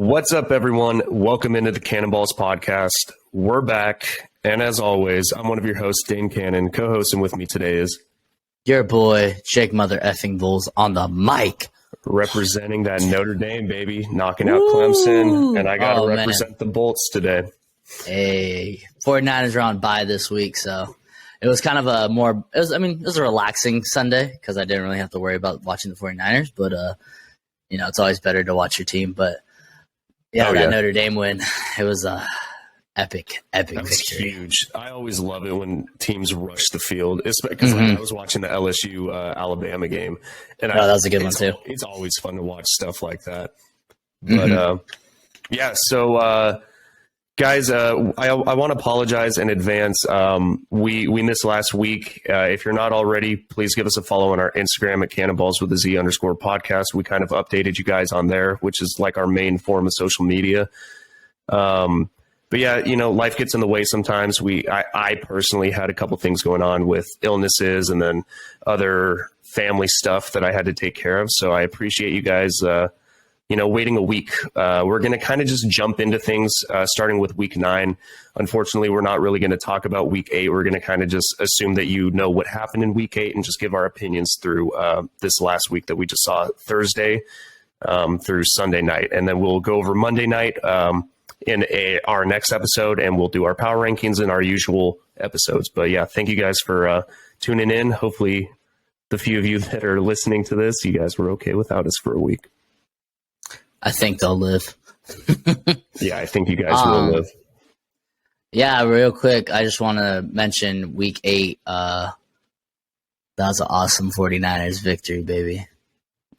What's up, everyone? Welcome into the Cannonballs podcast. We're back, and as always, I'm one of your hosts, Dane Cannon. Co-hosting with me today is your boy, Jake Mother Effing Bulls on the mic. Representing that Notre Dame, baby, knocking out Clemson, and I got to represent the Bolts today. Hey, 49ers are on bye this week, so it was kind of it was a relaxing Sunday because I didn't really have to worry about watching the 49ers, but, it's always better to watch your team, but Notre Dame win, it was epic victory. Huge. I always love it when teams rush the field, because I was watching the LSU Alabama game, and that was a good one too. It's always fun to watch stuff like that. But guys, I want to apologize in advance. We missed last week. If you're not already, please give us a follow on our Instagram at cannonballs_podcast. We kind of updated you guys on there, which is like our main form of social media. But yeah, life gets in the way sometimes. I personally had a couple things going on with illnesses and then other family stuff that I had to take care of. So I appreciate you guys, waiting a week. We're going to kind of just jump into things, starting with week 9. Unfortunately, we're not really going to talk about week 8. We're going to kind of just assume that you know what happened in week 8 and just give our opinions through this last week that we just saw, Thursday through Sunday night. And then we'll go over Monday night in our next episode, and we'll do our power rankings in our usual episodes. But yeah, thank you guys for tuning in. Hopefully the few of you that are listening to this, you guys were okay without us for a week. I think they'll live. Yeah, I think you guys will live. Yeah, real quick, I just want to mention week 8. That was an awesome 49ers victory, baby.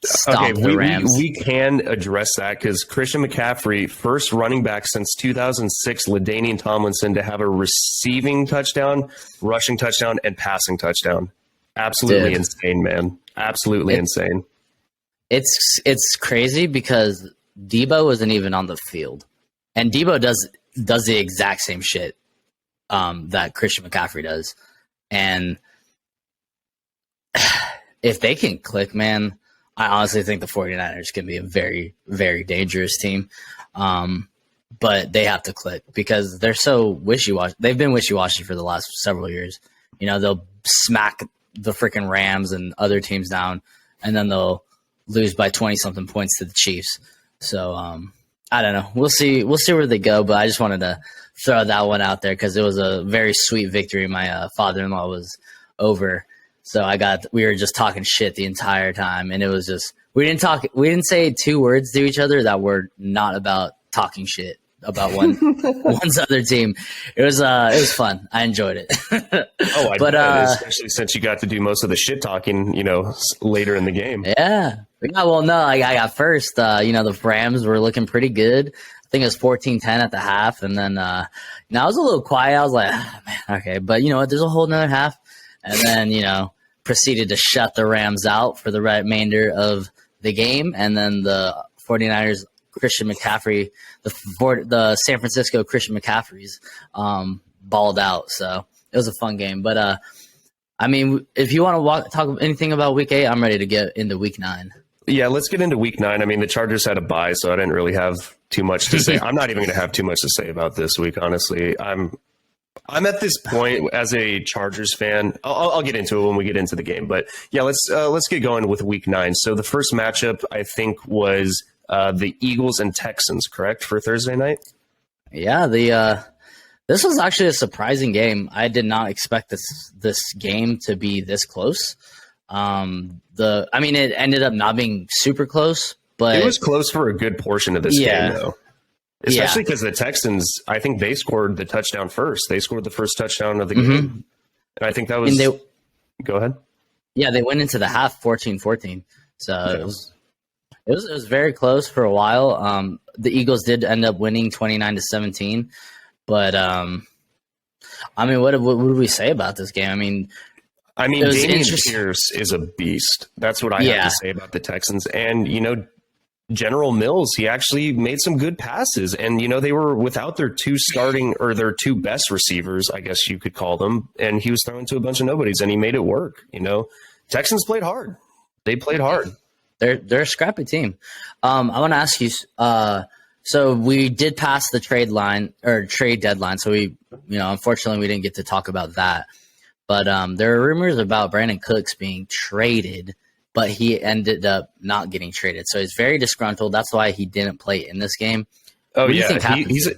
Stomp the Rams. We can address that because Christian McCaffrey, first running back since 2006, LaDainian Tomlinson, to have a receiving touchdown, rushing touchdown, and passing touchdown. Absolutely insane, man. Absolutely insane. It's crazy because Debo isn't even on the field, and Debo does the exact same shit that Christian McCaffrey does, and if they can click, man, I honestly think the 49ers can be a very, very dangerous team. But they have to click because they're so wishy-washy. They've been wishy-washy for the last several years. They'll smack the freaking Rams and other teams down, and then they'll lose by 20-something points to the Chiefs. So, I don't know. We'll see where they go, but I just wanted to throw that one out there because it was a very sweet victory. My father-in-law was over. So we were just talking shit the entire time, and it was just we didn't say 2 words to each other that were not about talking shit about one's other team. It was fun. I enjoyed it. I bet, especially since you got to do most of the shit talking, later in the game. Yeah. Well, no, I got first. The Rams were looking pretty good. I think it was 14-10 at the half, and then I was a little quiet. I was like, man, okay, but you know what? There's a whole nother half. And then, proceeded to shut the Rams out for the remainder of the game. And then the 49ers, Christian McCaffrey, the San Francisco Christian McCaffreys balled out. So it was a fun game. But, if you want to talk anything about week 8, I'm ready to get into week 9. Yeah, let's get into week 9. The Chargers had a bye, so I didn't really have too much to say. I'm not even going to have too much to say about this week, honestly. I'm at this point as a Chargers fan. I'll get into it when we get into the game, but yeah, let's get going with week 9. So the first matchup I think was the Eagles and Texans, correct, for Thursday night? Yeah, this was actually a surprising game. I did not expect this game to be this close. It ended up not being super close, but it was close for a good portion of this game, though. Especially because the Texans, I think they scored the touchdown first. They scored the first touchdown of the game. And I think that was... Go ahead. Yeah, they went into the half 14-14. So it was very close for a while. The Eagles did end up winning 29-17. But, what did we say about this game? Damian Pierce is a beast. That's what I have to say about the Texans. And, General Mills, he actually made some good passes, and they were without their 2 starting or their 2 best receivers, I guess you could call them, and he was throwing to a bunch of nobodies, and he made it work. Texans played hard. They played hard. They're a scrappy team. I want to ask you, So we did pass the trade deadline. So unfortunately, we didn't get to talk about that. But there are rumors about Brandon Cooks being traded, but he ended up not getting traded. So he's very disgruntled. That's why he didn't play in this game. Oh, what do you yeah. think happens?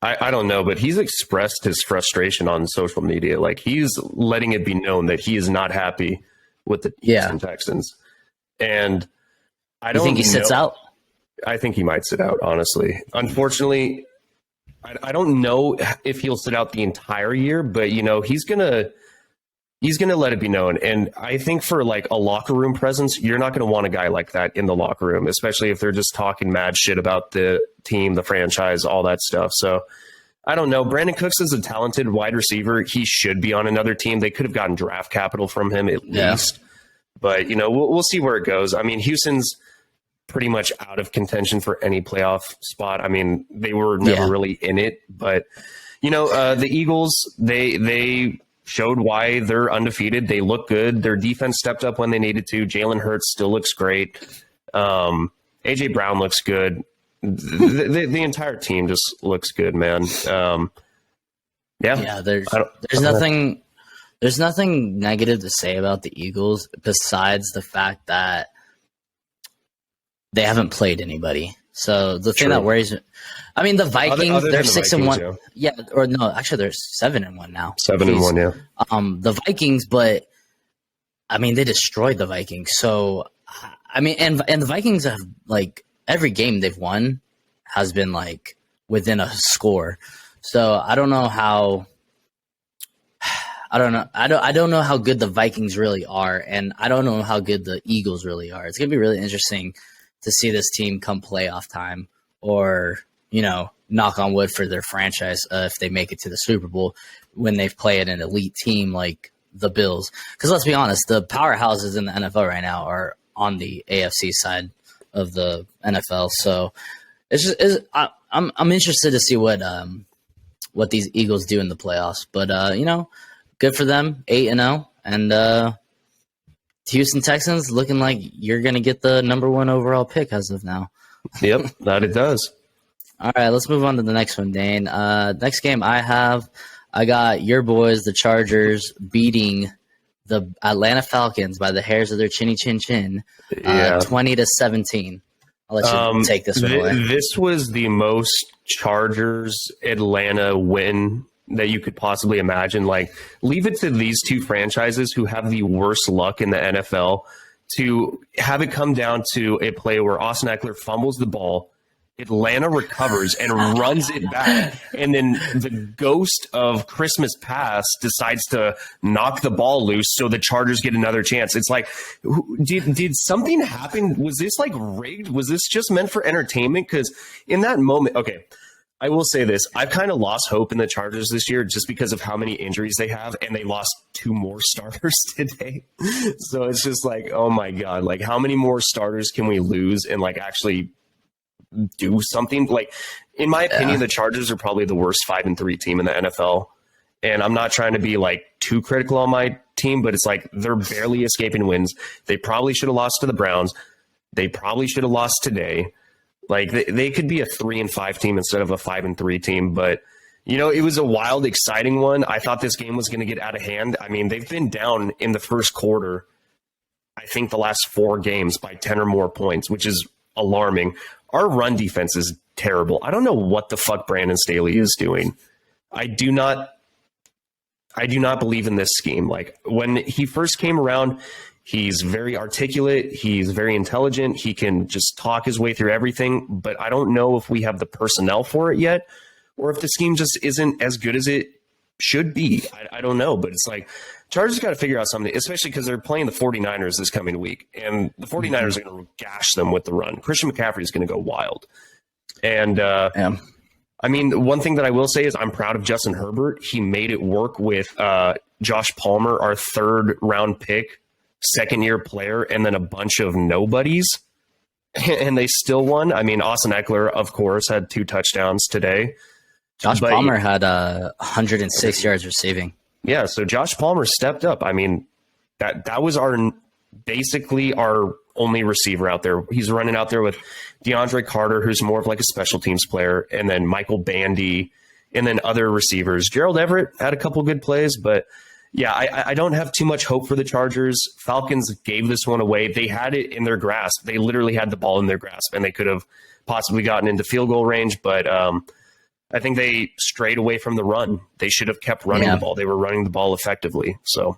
I don't know, but he's expressed his frustration on social media. Like, he's letting it be known that he is not happy with the Houston Texans. And I don't think he sits out? I think he might sit out, honestly. Unfortunately, I don't know if he'll sit out the entire year, but, he's going to let it be known. And I think for like a locker room presence, you're not going to want a guy like that in the locker room, especially if they're just talking mad shit about the team, the franchise, all that stuff. So I don't know. Brandon Cooks is a talented wide receiver. He should be on another team. They could have gotten draft capital from him at least. But, we'll see where it goes. I mean, Houston's pretty much out of contention for any playoff spot. I mean, they were never really in it. But, the Eagles, they showed why they're undefeated. They look good. Their defense stepped up when they needed to. Jalen Hurts still looks great. A.J. Brown looks good. The entire team just looks good, man. There's nothing negative to say about the Eagles besides the fact that they haven't played anybody. So the thing that worries me, I mean, the Vikings, they're 6-1. Yeah, or no, actually they're 7-1 now. 7-1, yeah. The Vikings, but I mean, they destroyed the Vikings. So I mean, and the Vikings have like every game they've won has been like within a score. So I don't know how. I don't know how good the Vikings really are, and I don't know how good the Eagles really are. It's gonna be really interesting to see this team come playoff time, or knock on wood for their franchise if they make it to the Super Bowl when they play at an elite team like the Bills. Because let's be honest, the powerhouses in the NFL right now are on the AFC side of the NFL. So I'm interested to see what these Eagles do in the playoffs. But good for them, 8-0, and Houston Texans looking like you're going to get the number 1 overall pick as of now. Yep, that it does. All right, let's move on to the next one, Dane. Next game I got your boys, the Chargers, beating the Atlanta Falcons by the hairs of their chinny chin chin, 20-17. I'll let you take this one away. This was the most Chargers Atlanta win that you could possibly imagine. Like, leave it to these two franchises who have the worst luck in the NFL to have it come down to a play where Austin Eckler fumbles the ball, Atlanta recovers and runs it back, and then the ghost of Christmas Past decides to knock the ball loose so the Chargers get another chance. It's like, did something happen? Was this like rigged? Was this just meant for entertainment? Because in that moment, okay, I will say this. I've kind of lost hope in the Chargers this year just because of how many injuries they have, and they lost 2 more starters today. So it's just like, oh my God, like how many more starters can we lose and like actually do something? Like, in my opinion, the Chargers are probably the worst 5-3 team in the NFL. And I'm not trying to be like too critical on my team, but it's like they're barely escaping wins. They probably should have lost to the Browns. They probably should have lost today. Like they could be a 3-5 team instead of a 5-3 team, but it was a wild, exciting one. I thought this game was going to get out of hand. I mean, they've been down in the first quarter, I think the last 4 games by 10 or more points, which is alarming. Our run defense is terrible. I don't know what the fuck Brandon Staley is doing. I do not believe in this scheme. Like, when he first came around, he's very articulate. He's very intelligent. He can just talk his way through everything. But I don't know if we have the personnel for it yet, or if the scheme just isn't as good as it should be. I don't know. But it's like, Chargers got to figure out something, especially because they're playing the 49ers this coming week. And the 49ers are going to gash them with the run. Christian McCaffrey is going to go wild. And I mean, one thing that I will say is I'm proud of Justin Herbert. He made it work with Josh Palmer, our 3rd-round pick, 2nd-year player, and then a bunch of nobodies, and they still won. I mean, Austin Eckler, of course, had 2 touchdowns today. Josh Palmer had 106 yards receiving. Yeah, so Josh Palmer stepped up. I mean, that was our basically our only receiver out there. He's running out there with DeAndre Carter, who's more of like a special teams player, and then Michael Bandy, and then other receivers. Gerald Everett had a couple good plays, but yeah, I don't have too much hope for the Chargers. Falcons gave this one away. They had it in their grasp. They literally had the ball in their grasp, and they could have possibly gotten into field goal range, but I think they strayed away from the run. They should have kept running the ball. They were running the ball effectively. So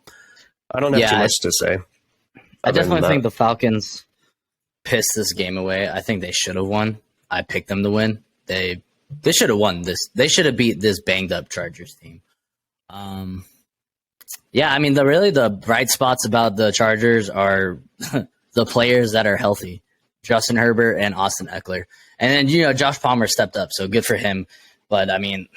I don't have too much to say. I definitely think the Falcons pissed this game away. I think they should have won. I picked them to win. They should have won this. They should have beat this banged up Chargers team. Yeah, I mean, the bright spots about the Chargers are the players that are healthy. Justin Herbert and Austin Eckler. And then, Josh Palmer stepped up, so good for him. But, I mean,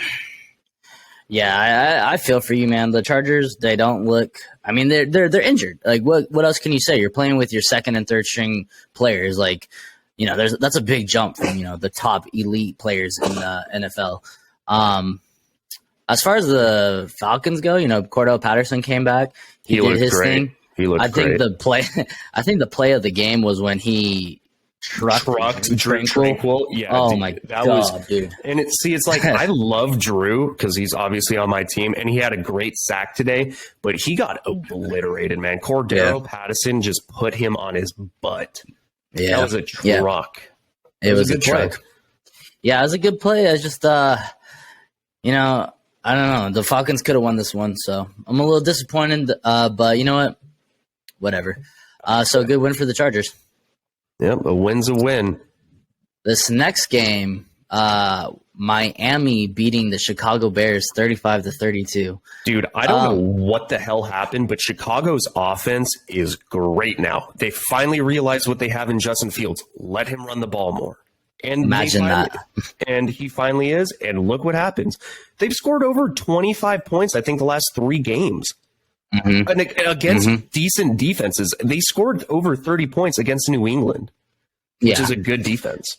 yeah, I feel for you, man. The Chargers, they don't look – I mean, they're injured. Like, what else can you say? You're playing with your second and third string players. Like, that's a big jump from, the top elite players in the NFL. As far as the Falcons go, Cordell Patterson came back. He did his great. thing. He looked great. I think the play of the game was when he trucked Tranquil. Yeah. Oh dude, my that God, was, dude. And it's like I love Drew because he's obviously on my team, and he had a great sack today, but he got obliterated, man. Cordero Patterson just put him on his butt. Yeah, that was a truck. It was a good truck. Yeah, it was a good play. I just, I don't know. The Falcons could have won this one, so I'm a little disappointed. But you know what? Whatever. So good win for the Chargers. Yep, a win's a win. This next game, Miami beating the Chicago Bears 35-32. Dude, I don't know what the hell happened, but Chicago's offense is great now. They finally realized what they have in Justin Fields. Let him run the ball more. And imagine that. And he finally is. And look what happens. They've scored over 25 points, I think, the last 3 games. Mm-hmm. And against decent defenses. They scored over 30 points against New England, which is a good defense.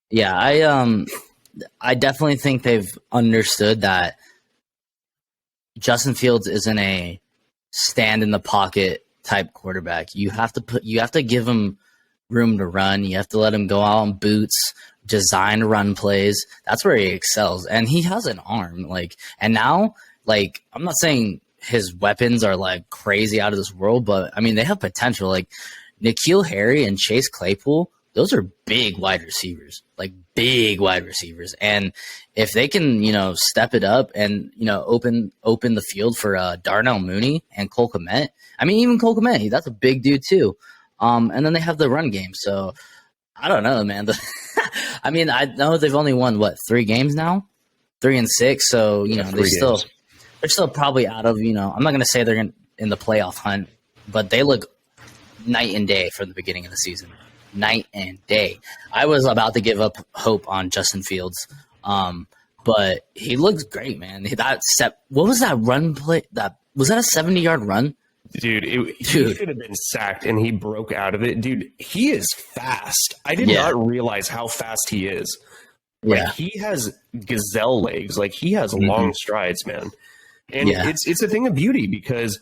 Yeah, I definitely think they've understood that Justin Fields isn't a stand in the pocket type quarterback. You have to give him room to run. You have to let him go out on boots, design run plays. That's where he excels. And he has an arm. And now, I'm not saying his weapons are crazy out of this world, but I mean, they have potential. N'Keal Harry and Chase Claypool, those are big wide receivers, big wide receivers. And if they can, step it up and, open the field for Darnell Mooney and Cole Kmet. I mean, even Cole Kmet, that's a big dude too. And then they have the run game. So I don't know, man. I mean, I know they've only won 3 games now, 3 and 6. So, they're still probably out of, I'm not going to say they're in the playoff hunt, but they look night and day from the beginning of the season. Night and day. I was about to give up hope on Justin Fields. But he looks great, man. What was that run play? Was that a 70-yard run? Dude, he should have been sacked, and he broke out of it. Dude, he is fast. I did not realize how fast he is. He has gazelle legs. He has long strides, man. And it's a thing of beauty because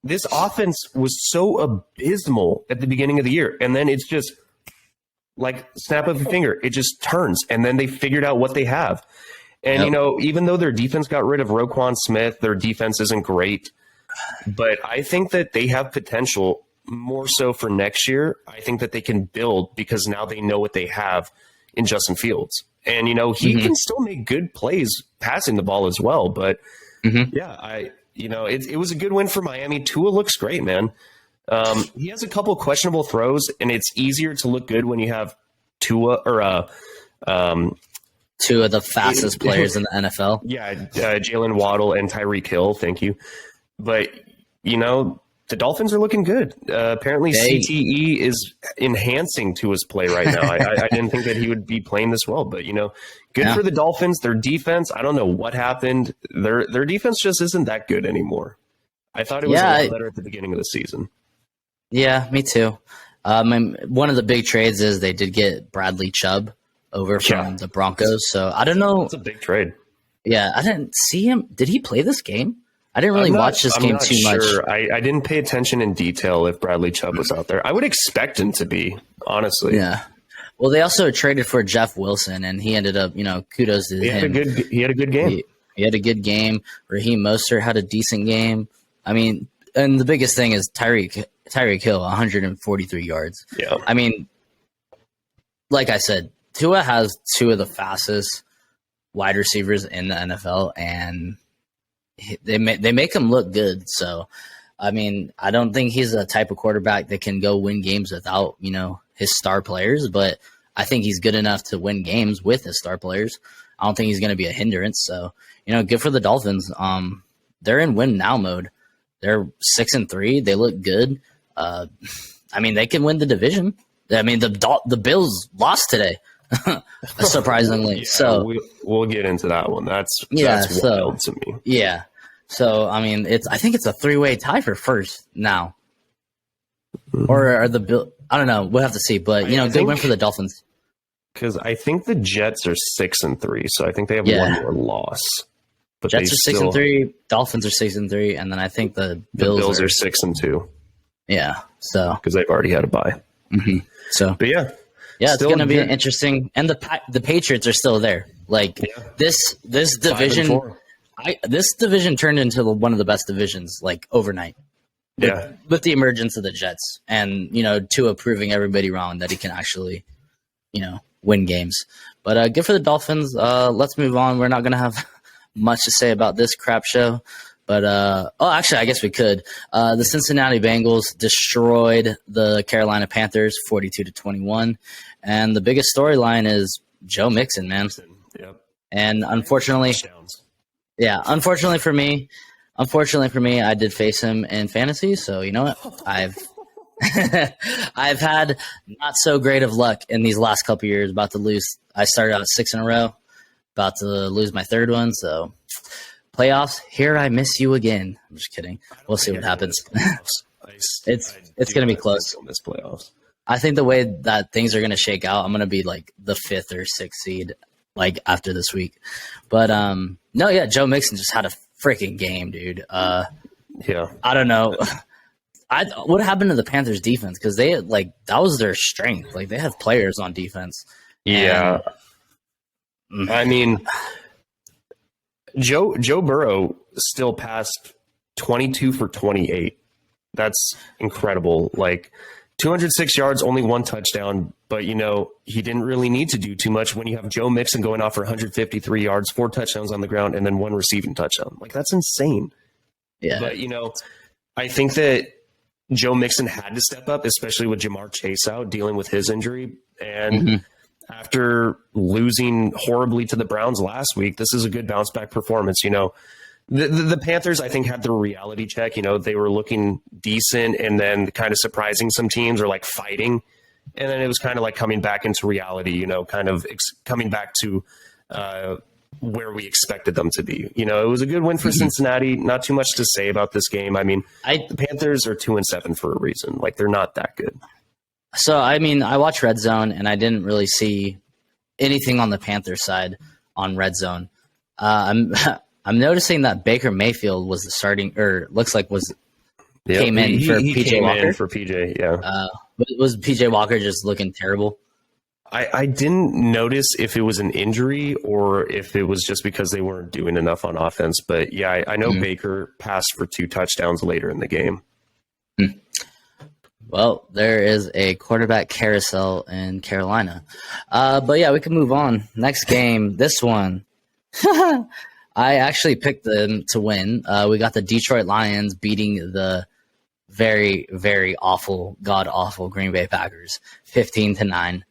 this offense was so abysmal at the beginning of the year, and then it's just snap of a finger. It just turns, and then they figured out what they have. And, even though their defense got rid of Roquan Smith, their defense isn't great. But I think that they have potential more so for next year. I think that they can build because now they know what they have in Justin Fields. And, he can still make good plays passing the ball as well. But, it was a good win for Miami. Tua looks great, man. He has a couple of questionable throws, and it's easier to look good when you have Tua or 2 of the fastest players in the NFL. Yeah, Jalen Waddle and Tyreek Hill. Thank you. But, the Dolphins are looking good. Apparently, CTE is enhancing to his play right now. I didn't think that he would be playing this well. But, good for the Dolphins. Their defense, I don't know what happened. Their defense just isn't that good anymore. I thought it was a lot better at the beginning of the season. Yeah, me too. One of the big trades is they did get Bradley Chubb over from the Broncos. So, I don't know. It's a big trade. Yeah, I didn't see him. Did he play this game? I didn't really watch this game not too much. I didn't pay attention in detail if Bradley Chubb was out there. I would expect him to be, honestly. Yeah. Well, they also traded for Jeff Wilson, and he ended up, kudos to him. He had a good game. He had a good game. Raheem Mostert had a decent game. I mean, and the biggest thing is Tyreek Hill, 143 yards. Yeah. I mean, like I said, Tua has two of the fastest wide receivers in the NFL, and they make him look good. So, I mean, I don't think he's the type of quarterback that can go win games without, his star players, but I think he's good enough to win games with his star players. I don't think he's going to be a hindrance. So, good for the Dolphins. They're in win now mode. They're 6-3. They look good. I mean, they can win the division. I mean, the Bills lost today, surprisingly. Yeah, so we'll get into that one. That's so, wild to me. Yeah. So I mean, I think it's a 3-way tie for first now, or are the Bill? I don't know. We'll have to see. But good win for the Dolphins. Because I think the Jets are 6-3, so I think they have one more loss. But Jets are 6-3, Dolphins are 6-3, and then I think the Bills are 6-2. Yeah, so because they've already had a bye. Mm-hmm. So, but yeah, it's going to be interesting. And the Patriots are still there. Like this division, this division turned into one of the best divisions like overnight. With the emergence of the Jets and Tua proving everybody wrong that he can actually win games. But good for the Dolphins. Let's move on. We're not going to have much to say about this crap show. But, actually, I guess we could. The Cincinnati Bengals destroyed the Carolina Panthers 42-21. And the biggest storyline is Joe Mixon, man. Yep. And unfortunately for me, I did face him in fantasy. So, you know what? I've had not so great of luck in these last couple of years. About to lose. I started out 6 in a row. About to lose my third one. So playoffs, here I miss you again. I'm just kidding. We'll see what happens. It's going to be close. Miss playoffs. I think the way that things are going to shake out, I'm going to be like the 5th or 6th seed like after this week. But Joe Mixon just had a freaking game, dude. I don't know. What happened to the Panthers defense? Because they that was their strength. Like they have players on defense. Yeah. I mean, Joe Burrow still passed 22 for 28. That's incredible. Like 206 yards, only 1 touchdown. But, he didn't really need to do too much when you have Joe Mixon going off for 153 yards, 4 touchdowns on the ground, and then 1 receiving touchdown. Like, that's insane. Yeah. But, I think that Joe Mixon had to step up, especially with Jamar Chase out dealing with his injury. And after losing horribly to the Browns last week, this is a good bounce back performance. The Panthers, I think, had their reality check. They were looking decent and then kind of surprising some teams or like fighting. And then it was kind of like coming back into reality, coming back to where we expected them to be. It was a good win for Cincinnati. Not too much to say about this game. I mean, the Panthers are 2-7 for a reason. Like, they're not that good. So, I mean, I watched Red Zone, and I didn't really see anything on the Panthers side on Red Zone. I'm noticing that Baker Mayfield was the starting, or looks like came in for PJ Walker. For PJ, yeah. Was PJ Walker just looking terrible? I didn't notice if it was an injury or if it was just because they weren't doing enough on offense. But, yeah, I know Baker passed for 2 touchdowns later in the game. Well, there is a quarterback carousel in Carolina. But, yeah, we can move on. Next game, this one. I actually picked them to win. We got the Detroit Lions beating the very, very awful, god-awful Green Bay Packers, 15-9.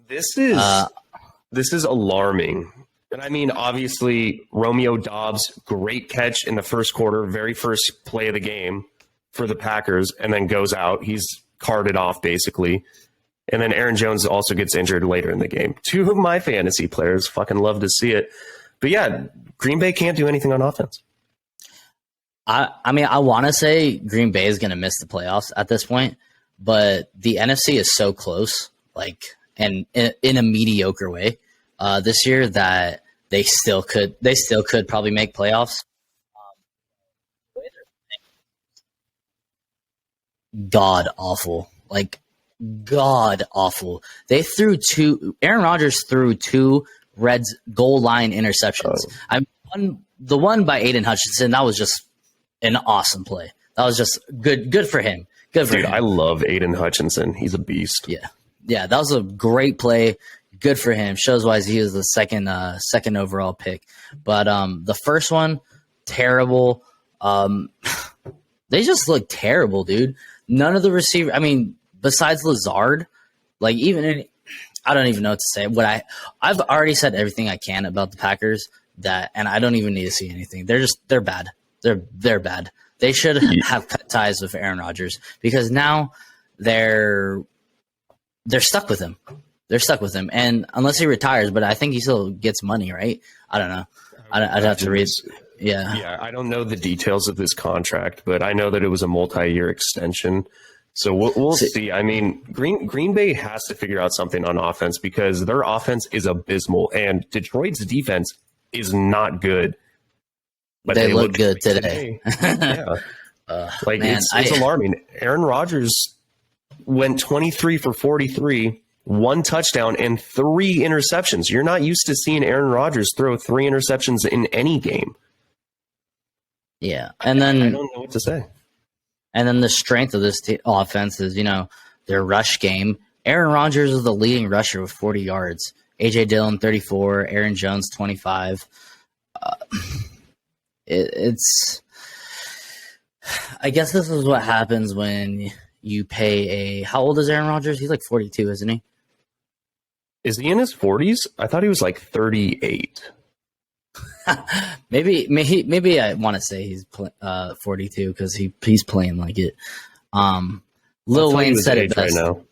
This is alarming. And I mean, obviously, Romeo Doubs, great catch in the first quarter, very first play of the game for the Packers, and then goes out. He's carted off, basically. And then Aaron Jones also gets injured later in the game. 2 of my fantasy players, fucking love to see it. But yeah, Green Bay can't do anything on offense. I mean, I want to say Green Bay is going to miss the playoffs at this point, but the NFC is so close, and in a mediocre way this year that they still could probably make playoffs. god awful. Like god awful. Aaron Rodgers threw two Reds goal line interceptions. The one by Aiden Hutchinson, that was just an awesome play. That was just good for him. Good for Dude, him. I love Aiden Hutchinson. He's a beast. Yeah, that was a great play. Good for him. Shows why he was the second overall pick. But the first one, terrible. They just look terrible, dude. None of the receivers. I mean, besides Lazard, like I don't even know what to say. I've already said everything I can about the Packers and I don't even need to see anything. They're bad. They're bad. They should have cut ties with Aaron Rodgers because now they're stuck with him. They're stuck with him, and unless he retires, but I think he still gets money, right? I don't know. I'd have to read. Yeah. I don't know the details of his contract, but I know that it was a multi-year extension. So we'll see. I mean, Green Bay has to figure out something on offense because their offense is abysmal, and Detroit's defense is not good. But they look good today. Yeah, it's alarming. Aaron Rodgers went 23 for 43. 1 touchdown and 3 interceptions. You're not used to seeing Aaron Rodgers throw 3 interceptions in any game. Yeah, and then I don't know what to say. And then the strength of this offense is, their rush game. Aaron Rodgers is the leading rusher with 40 yards. A.J. Dillon, 34. Aaron Jones, 25. I guess this is what happens when you pay how old is Aaron Rodgers? He's like 42, isn't he? Is he in his 40s? I thought he was like 38. maybe I want to say he's 42 because he's playing like it. Lil Wayne said it best. Right now.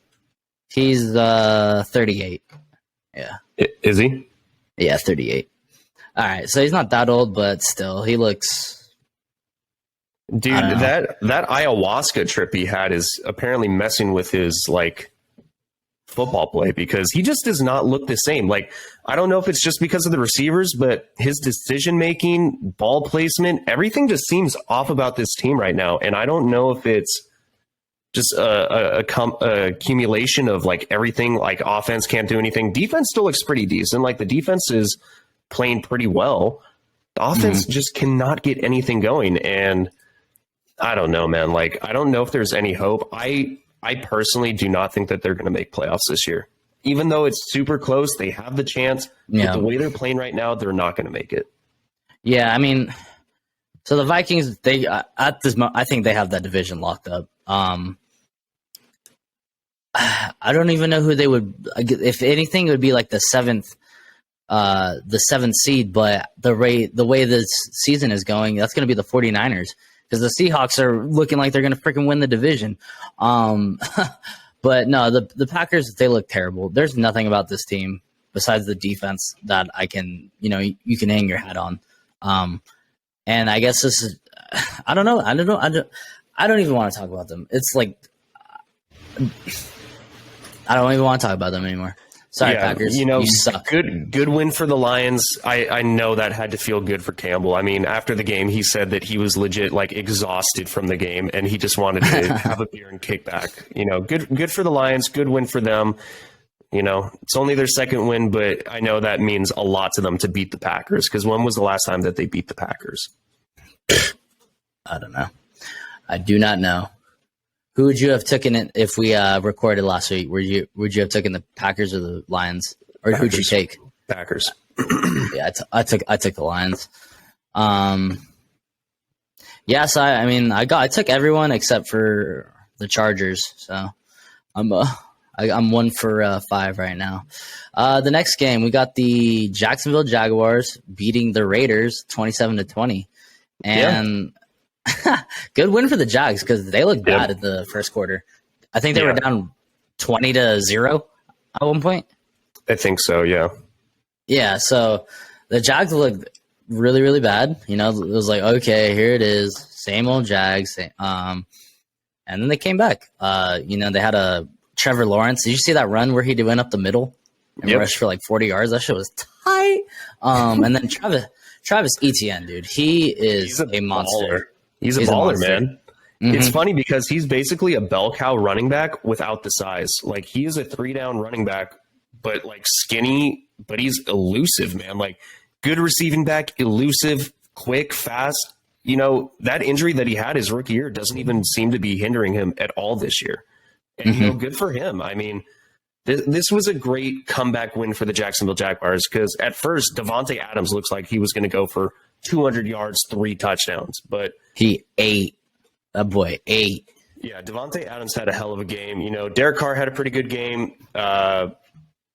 He's 38. Yeah. Is he? Yeah, 38. All right, so he's not that old, but still, he looks. Dude, that ayahuasca trip he had is apparently messing with his football play because he just does not look the same. I don't know if it's just because of the receivers, but his decision making, ball placement, everything just seems off about this team right now. And I don't know if it's just a accumulation of everything. Offense can't do anything. Defense still looks pretty decent. The defense is playing pretty well. The offense just cannot get anything going. And I don't know, man. I don't know if there's any hope. I personally do not think that they're going to make playoffs this year. Even though it's super close, they have the chance. Yeah. But the way they're playing right now, they're not going to make it. Yeah, I mean, so the Vikings, I think they have that division locked up. I don't even know who they would. If anything, it would be the seventh seed. But the way this season is going, that's going to be the 49ers. Because the Seahawks are looking like they're going to freaking win the division. But no, the Packers, they look terrible. There's nothing about this team besides the defense that I can, you can hang your hat on. And I guess this is, I don't know. I don't even want to talk about them. It's I don't even want to talk about them anymore. Sorry, Packers. You suck. Good win for the Lions. I know that had to feel good for Campbell. I mean, after the game, he said that he was legit exhausted from the game, and he just wanted to have a beer and kick back. Good for the Lions. Good win for them. It's only their second win, but I know that means a lot to them to beat the Packers. Because when was the last time that they beat the Packers? I don't know. I do not know. Who would you have taken it if we recorded last week? Would you have taken the Packers or the Lions, or Packers. Who'd you take? Packers. Yeah, I took the Lions. Yes, I took everyone except for the Chargers. So I'm 1 for 5 right now. The next game, we got the Jacksonville Jaguars beating the Raiders 27-20, and. Good win for the Jags because they looked bad in the first quarter. I think they were down 20-0 at one point. I think so, yeah. Yeah, so the Jags looked really, really bad. It was okay, here it is, same old Jags. And then they came back. They had a Trevor Lawrence. Did you see that run where he went up the middle and rushed for 40 yards? That shit was tight. And then Travis Etienne, dude, he is a monster. He's a baller, man. It's funny because he's basically a bell cow running back without the size. Like, he is a 3-down running back, but like skinny, but he's elusive, man. Like, good receiving back, elusive, quick, fast. You know, that injury that he had his rookie year doesn't even seem to be hindering him at all this year. And, you know, good for him. I mean, this was a great comeback win for the Jacksonville Jaguars because at first, Devontae Adams looks like he was going to go for 200 yards, 3 touchdowns, but he ate. That boy ate. Yeah, Devontae Adams had a hell of a game. You know, Derek Carr had a pretty good game. Other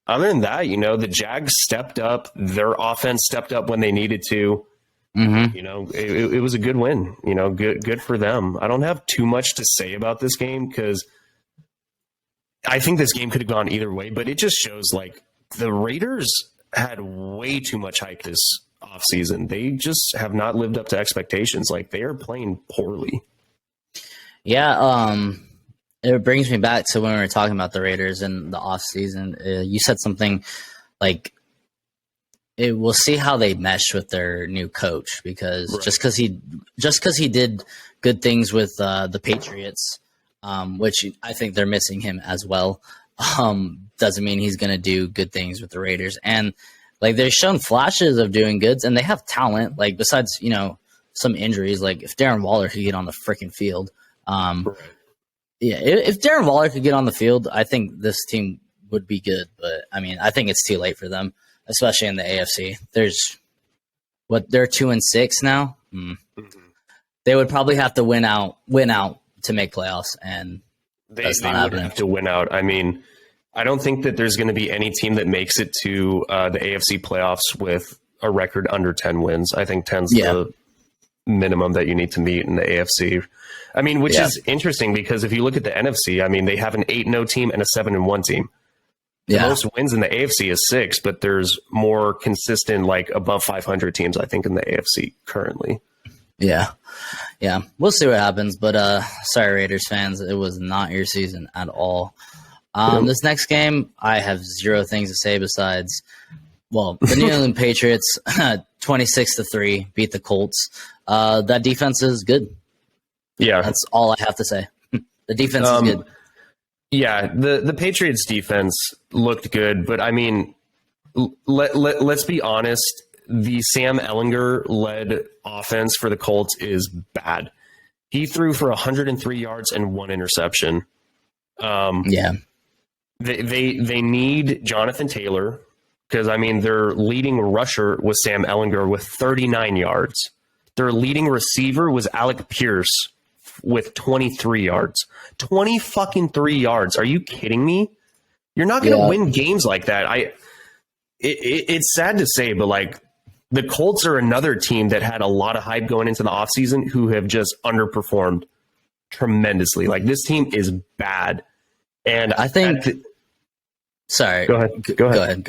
than that, you know, the Jags stepped up. Their offense stepped up when they needed to. You know, it was a good win. You know, good for them. I don't have too much to say about this game because I think this game could have gone either way, but it just shows, like, the Raiders had way too much hype this offseason. They just have not lived up to expectations. Like, they are playing poorly. Yeah, it brings me back to when we were talking about the Raiders in the offseason. You said something like, we'll see how they mesh with their new coach, because just because he did good things with the Patriots, which I think they're missing him as well, doesn't mean he's going to do good things with the Raiders. And like, they've shown flashes of doing goods, and they have talent. Like, besides, you know, some injuries, like if Darren Waller could get on the freaking field. Yeah, if Darren Waller could get on the field, I think this team would be good. But I mean, I think it's too late for them, especially in the AFC. They're 2-6 now. They would probably have to win out to make playoffs, and that's not happening. Have to win out. I mean, I don't think that there's going to be any team that makes it to the AFC playoffs with a record under 10 wins. I think 10's the minimum that you need to meet in the AFC. I mean, which is interesting because if you look at the NFC, I mean, they have an 8-0 team and a 7-1 team. The most wins in the AFC is 6, but there's more consistent, like, above 500 teams, I think, in the AFC currently. Yeah. We'll see what happens, but sorry, Raiders fans, it was not your season at all. This next game, I have zero things to say besides, well, the New England Patriots 26-3 beat the Colts. That defense is good. Yeah, that's all I have to say. The defense is good. Yeah, the Patriots defense looked good, but I mean, let's be honest. The Sam Ellinger led offense for the Colts is bad. He threw for 103 yards and 1 interception. They need Jonathan Taylor because, I mean, their leading rusher was Sam Ellinger with 39 yards. Their leading receiver was Alec Pierce with 23 yards. 23 yards. Are you kidding me? You're not going to win games like that. It's sad to say, but like, the Colts are another team that had a lot of hype going into the offseason who have just underperformed tremendously. Like, this team is bad. And I think sorry. Go ahead.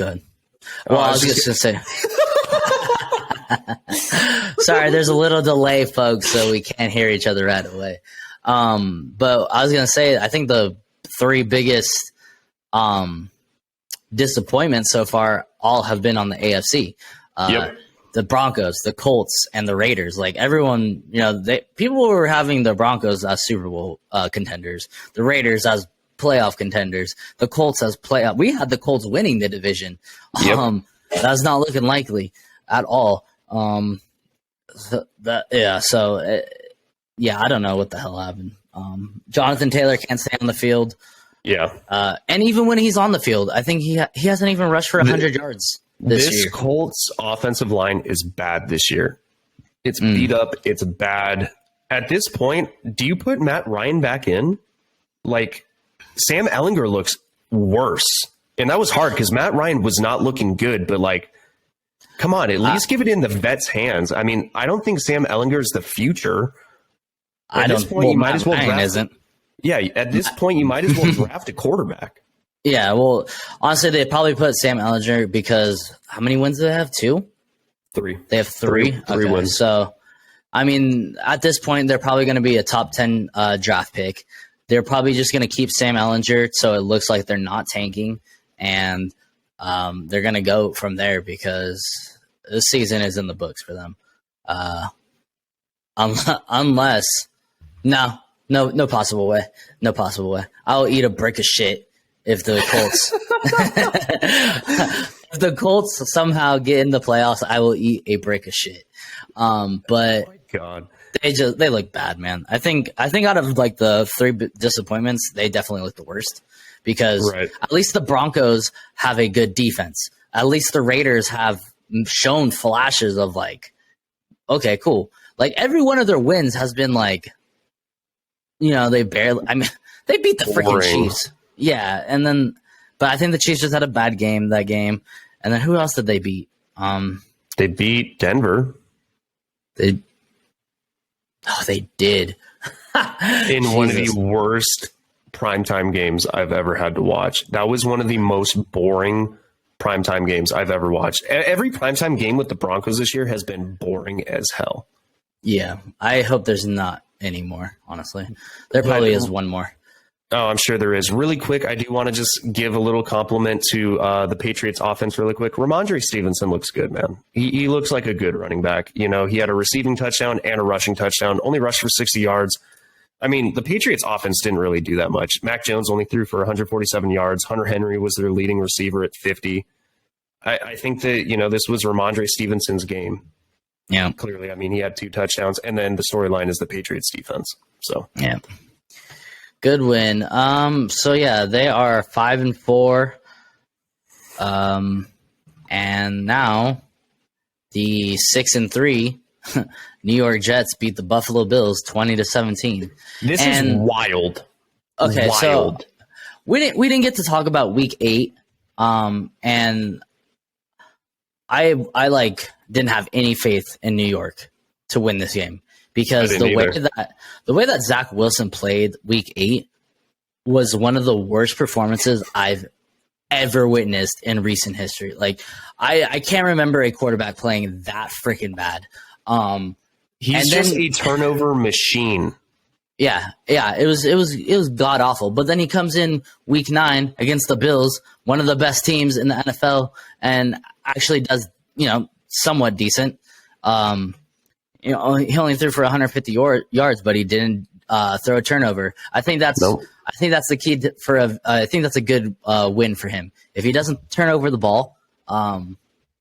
Well, I was just going to say sorry, there's a little delay, folks, so we can't hear each other right away. But I was going to say, I think the 3 biggest disappointments so far all have been on the AFC. The Broncos, the Colts, and the Raiders. Like, everyone, you know, people were having the Broncos as Super Bowl contenders, the Raiders as playoff contenders, the Colts as playoff. We had the Colts winning the division. That's not looking likely at all. I don't know what the hell happened. Jonathan Taylor can't stay on the field. And even when he's on the field, I think he hasn't even rushed for 100 yards this year. Colts offensive line is bad this year. It's beat up. It's bad. At this point, do you put Matt Ryan back in? Like, Sam Ellinger looks worse. And that was hard because Matt Ryan was not looking good, but like, come on, at least give it in the vet's hands. I mean, I don't think Sam Ellinger is the future. At this point, you might as well draft. Yeah, at this point, you might as well draft a quarterback. Yeah, well, honestly, they probably put Sam Ellinger because how many wins do they have? 2? 3. They have 3? Three wins. So, I mean, at this point, they're probably going to be a top 10 draft pick. They're probably just going to keep Sam Ellinger so it looks like they're not tanking. And they're going to go from there because this season is in the books for them. Unless, no, No possible way. No possible way. I'll eat a brick of shit if the Colts if the Colts somehow get in the playoffs. I will eat a brick of shit. But Oh my God. they look bad, man. I think out of like the three disappointments, they definitely look the worst because Right. at least the Broncos have a good defense. At least the Raiders have shown flashes of like, okay, cool. Like every one of their wins has been like, they barely. I mean, they beat the freaking Boring. Chiefs. Yeah, and then, but I think the Chiefs just had a bad game that game. And then who else did they beat? They beat Denver They did. in one of the Jesus. worst primetime games I've ever had to watch. That was one of the most boring primetime games I've ever watched. Every primetime game with the Broncos this year has been boring as hell. Yeah, I hope there's not any more, honestly. There probably is one more. Oh, I'm sure there is. Really quick, I do want to just give a little compliment to the Patriots offense really quick. Ramondre Stevenson looks good, man. He looks like a good running back. He had a receiving touchdown and a rushing touchdown, only rushed for 60 yards. I mean, the Patriots offense didn't really do that much. Mac Jones only threw for 147 yards. Hunter Henry was their leading receiver at 50. I think that, this was Ramondre Stevenson's game. Yeah, Clearly, I mean, he had 2 touchdowns, and then the storyline is the Patriots defense. So, yeah. Good win. So yeah, they are 5-4. And now the 6-3 New York Jets beat the Buffalo Bills 20-17. this And- is wild. Okay, so Wild. we didn't get to talk about week 8. And I like didn't have any faith in New York to win this game because I the didn't way that Zach Wilson played week 8 was one of the worst performances I've ever witnessed in recent history. Like I can't remember a quarterback playing that freaking bad. He's And just then- a turnover machine. Yeah, it was god awful. But then he comes in week 9 against the Bills, one of the best teams in the NFL, and actually does somewhat decent. He only threw for 150 yards, but he didn't throw a turnover. I think that's Nope. the key I think that's a good win for him. If he doesn't turn over the ball,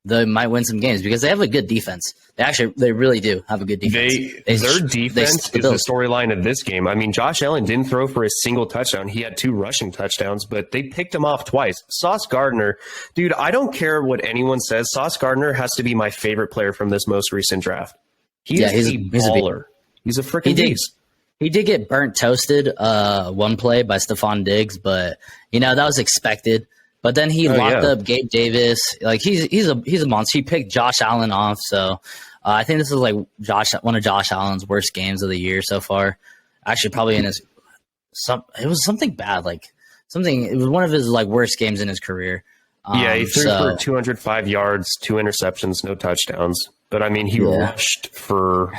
they might win some games because they have a good defense. They really do have a good defense. Their defense the is the Bills. storyline of this game. I mean, Josh Allen didn't throw for a single touchdown. He had 2 rushing touchdowns, but they picked him off twice. Sauce Gardner, dude, I don't care what anyone says. Sauce Gardner has to be my favorite player from this most recent draft. He's a baller. He's a freaking beast. He did get burnt toasted one play by Stephon Diggs, but that was expected. But then he locked up Gabe Davis. Like he's a monster. He picked Josh Allen off, so I think this is like one of Josh Allen's worst games of the year so far. Actually, probably it was something bad, it was one of his worst games in his career. He threw for 205 yards, 2 interceptions, no touchdowns. But I mean, he rushed for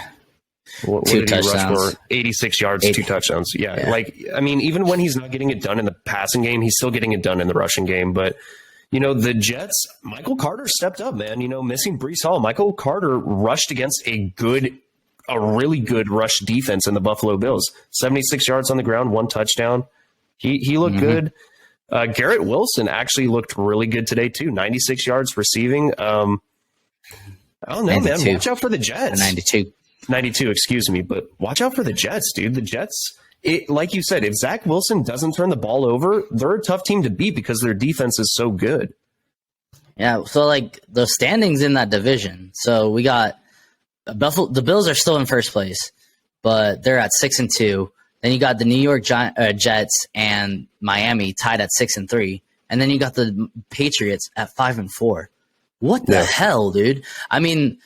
what 2 did he rush touchdowns. for? 86 yards, 2 touchdowns. Yeah, even when he's not getting it done in the passing game, he's still getting it done in the rushing game. But the Jets, Michael Carter stepped up, man. Missing Breece Hall, Michael Carter rushed against a really good rush defense in the Buffalo Bills. 76 yards on the ground, 1 touchdown. He looked good. Garrett Wilson actually looked really good today too. 96 yards receiving. I don't know, 92. man. Watch out for the Jets. 92. Excuse me, but watch out for the Jets, dude. The Jets, like you said, if Zach Wilson doesn't turn the ball over, they're a tough team to beat because their defense is so good. Yeah, so the standings in that division. So we got the Bills are still in first place, but they're at 6-2. Then you got the New York Jets and Miami tied at 6-3, and then you got the Patriots at 5-4. What the hell, dude? I mean,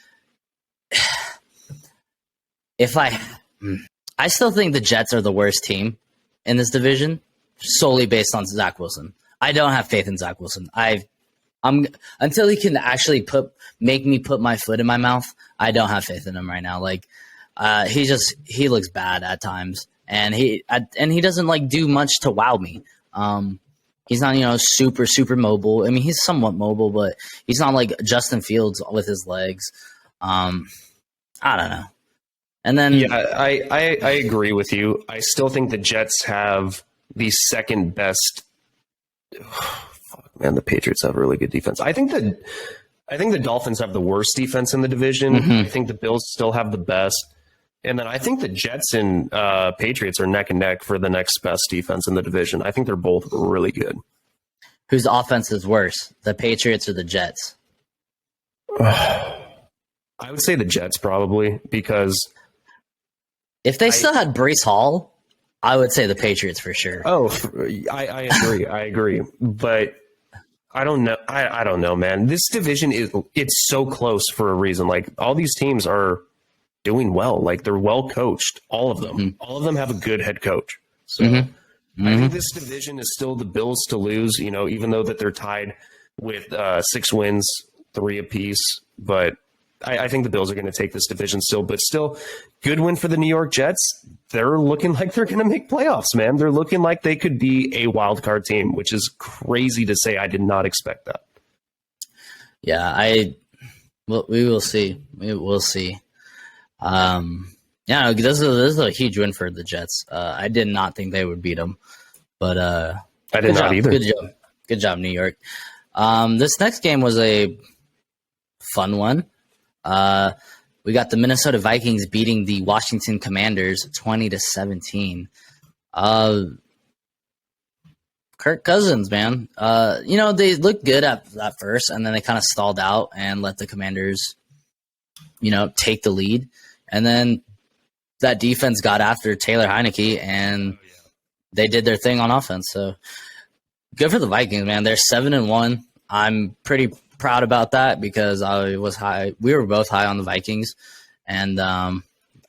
I still think the Jets are the worst team in this division, solely based on Zach Wilson. I don't have faith in Zach Wilson. I'm until he can actually make me put my foot in my mouth. I don't have faith in him right now. He looks bad at times, and he doesn't do much to wow me. He's not super mobile. I mean, he's somewhat mobile, but he's not like Justin Fields with his legs. I don't know. And then Yeah, I agree with you. I still think the Jets have the second best. Fuck, man, the Patriots have really good defense. I think the Dolphins have the worst defense in the division. I think the Bills still have the best. And then I think the Jets and Patriots are neck and neck for the next best defense in the division. I think they're both really good. whose offense is worse, the Patriots or the Jets? I would say the Jets probably because If they still had Brees Hall, I would say the Patriots for sure. I agree. I agree. But I don't know. I don't know, man. This division it's so close for a reason. Like all these teams are doing well. Like they're well coached. All of them. Mm-hmm. All of them have a good head coach. So Mm-hmm. I think this division is still the Bills to lose, you know, even though that they're tied with 6 wins, 3 apiece. But I think the Bills are going to take this division still. But still, good win for the New York Jets. They're looking like they're going to make playoffs, man. They're looking like they could be a wild card team, which is crazy to say. I did not expect that. Yeah, we will see. We will see. Yeah, this is a huge win for the Jets. I did not think they would beat them, but I did not either. Good job, New York. This next game was a fun one. We got the Minnesota Vikings beating the Washington Commanders 20-17. Kirk Cousins, man. They looked good at first, and then they kind of stalled out and let the Commanders, take the lead. And then that defense got after Taylor Heineke, and they did their thing on offense. So good for the Vikings, man. They're 7-1. I'm pretty proud about that because I was high. We were both high on the Vikings, and I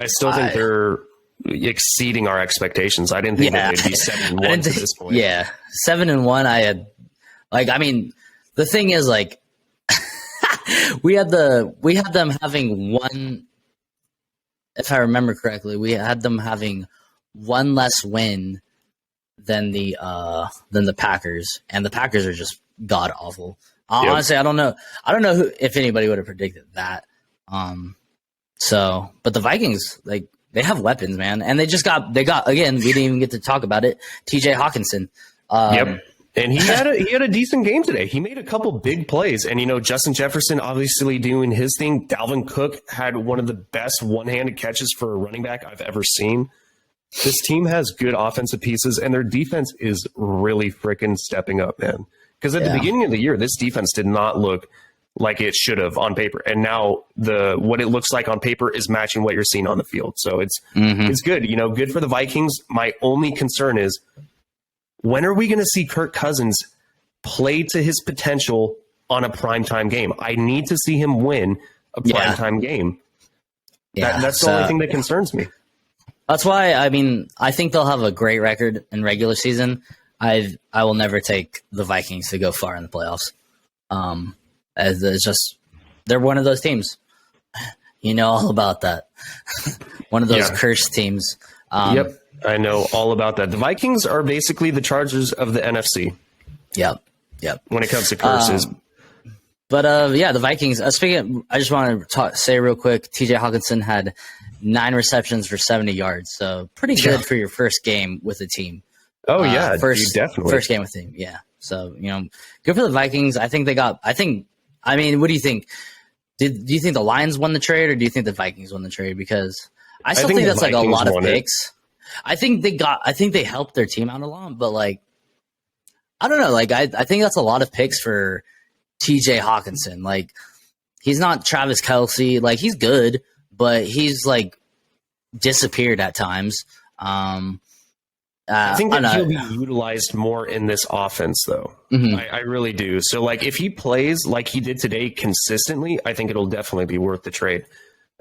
still think they're exceeding our expectations. I didn't think that they'd be 7-1 at this point. Yeah, 7-1. I had the thing is we had them having one. If I remember correctly, we had them having one less win than the Packers, and the Packers are just god awful. Yep. Honestly, I don't know if anybody would have predicted that. But the Vikings, they have weapons, man, and they got again. We didn't even get to talk about it. T.J. Hawkinson. Yep. And he had a decent game today. He made a couple big plays. And, Justin Jefferson obviously doing his thing. Dalvin Cook had one of the best one-handed catches for a running back I've ever seen. This team has good offensive pieces, and their defense is really freaking stepping up, man. Because at the beginning of the year, this defense did not look like it should have on paper. And now what it looks like on paper is matching what you're seeing on the field. So it's good. Good for the Vikings. My only concern is, when are we going to see Kirk Cousins play to his potential on a primetime game? I need to see him win a primetime game. Yeah, that's the only thing that concerns me. That's why, I think they'll have a great record in regular season. I will never take the Vikings to go far in the playoffs. As it's just, they're one of those teams. You know all about that. One of those cursed teams. Yep. I know all about that. The Vikings are basically the Chargers of the NFC. Yep. When it comes to curses. The Vikings. I just want to say real quick, T.J. Hawkinson had 9 receptions for 70 yards. So pretty good for your first game with the team. Oh, yeah. Definitely. First game with the team. Yeah. So, good for the Vikings. What do you think? Do you think the Lions won the trade, or do you think the Vikings won the trade? Because I still think that's a lot of picks. I think they helped their team out a lot, but I don't know. I think that's a lot of picks for TJ Hawkinson. He's not Travis Kelce. He's good, but he's disappeared at times. I think that he'll be utilized more in this offense, though. Mm-hmm. I really do. So, if he plays like he did today consistently, I think it'll definitely be worth the trade.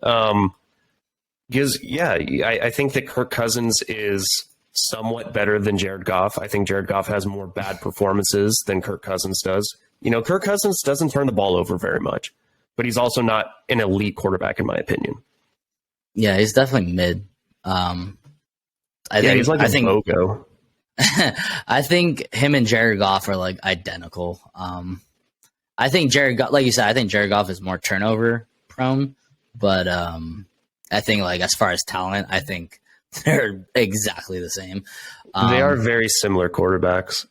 Because, I think that Kirk Cousins is somewhat better than Jared Goff. I think Jared Goff has more bad performances than Kirk Cousins does. Kirk Cousins doesn't turn the ball over very much, but he's also not an elite quarterback, in my opinion. Yeah, he's definitely mid. He's like a BOGO. I think him and Jared Goff are identical. I think Jared Goff, like you said, I think Jared Goff is more turnover prone, but I think like as far as talent, I think they're exactly the same. They are very similar quarterbacks.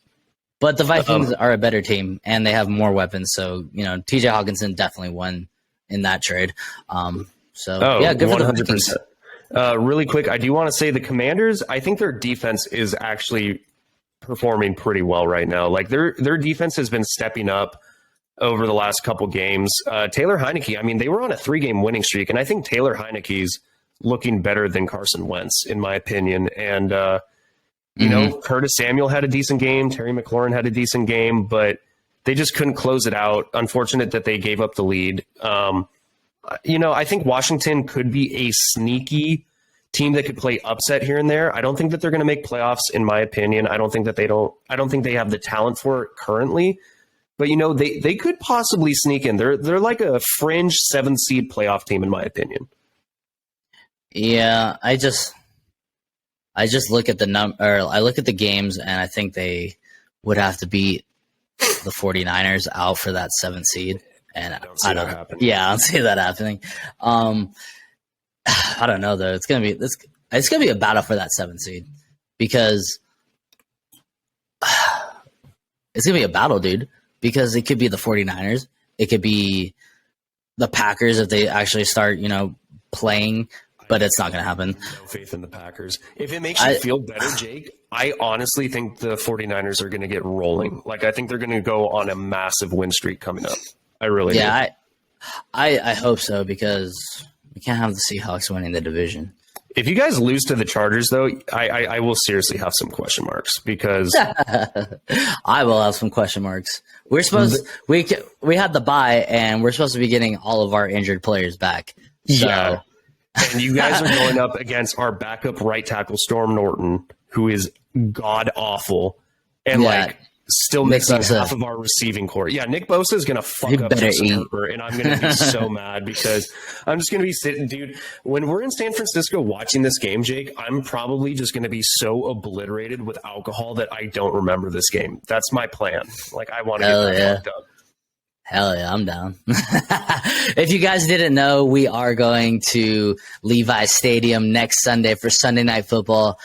But the Vikings are a better team, and they have more weapons. So, TJ Hawkinson definitely won in that trade. Yeah, good for the Vikings. Really quick, I do want to say the Commanders, I think their defense is actually performing pretty well right now. Like their defense has been stepping up over the last couple games. Taylor Heineke, I mean, they were on a 3-game winning streak, and I think Taylor Heineke's looking better than Carson Wentz, in my opinion. And, Curtis Samuel had a decent game. Terry McLaurin had a decent game, but they just couldn't close it out. Unfortunate that they gave up the lead. I think Washington could be a sneaky team that could play upset here and there. I don't think that they're going to make playoffs, in my opinion. I don't think they have the talent for it currently. But they could possibly sneak in. They're like a fringe 7th seed playoff team, in my opinion. Yeah, I just look at I look at the games, and I think they would have to beat the 49ers out for that 7th seed. And I don't see that happening. I don't know though. It's gonna be a battle for that 7th seed because it's gonna be a battle, dude. Because it could be the 49ers, it could be the Packers if they actually start, playing. But it's not going to happen. No faith in the Packers. If it makes you feel better, Jake, I honestly think the 49ers are going to get rolling. Like, I think they're going to go on a massive win streak coming up. I really do. I hope so because we can't have the Seahawks winning the division. If you guys lose to the Chargers, though, I will seriously have some question marks because I will have some question marks. We had the bye, and we're supposed to be getting all of our injured players back. So. Yeah. And you guys are going up against our backup right tackle, Storm Norton, who is god awful and still missing half of our receiving core. Yeah, Nick Bosa is going to fuck up Justin Herbert, and I'm going to be so mad because I'm just going to be sitting, dude. When we're in San Francisco watching this game, Jake, I'm probably just going to be so obliterated with alcohol that I don't remember this game. That's my plan. Like, I want to get fucked up. Hell yeah, I'm down. If you guys didn't know, we are going to Levi Stadium next Sunday for Sunday Night Football.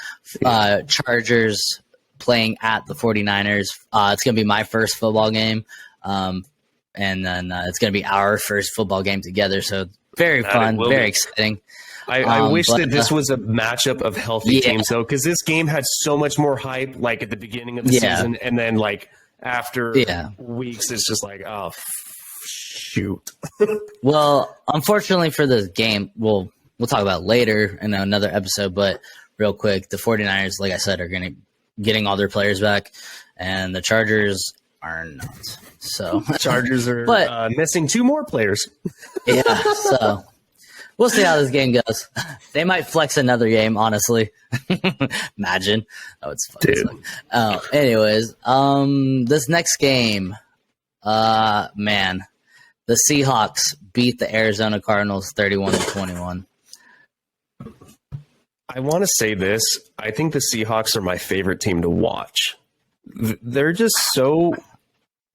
Chargers playing at the 49ers. It's going to be my first football game. And then it's going to be our first football game together. So very fun, very exciting. I wish that this was a matchup of healthy teams, though, because this game had so much more hype, like at the beginning of the season, and then like after weeks, it's just like, oh, shoot. Well, unfortunately for this game, we'll talk about it later in another episode, but real quick, the 49ers, like I said, are getting all their players back, and the Chargers are not. So Chargers are missing 2 more players. So we'll see how this game goes. They might flex another game, honestly. Imagine. Oh, it's fun. Dude. Anyways, this next game, man, the Seahawks beat the Arizona Cardinals 31-21. I want to say this. I think the Seahawks are my favorite team to watch. They're just so...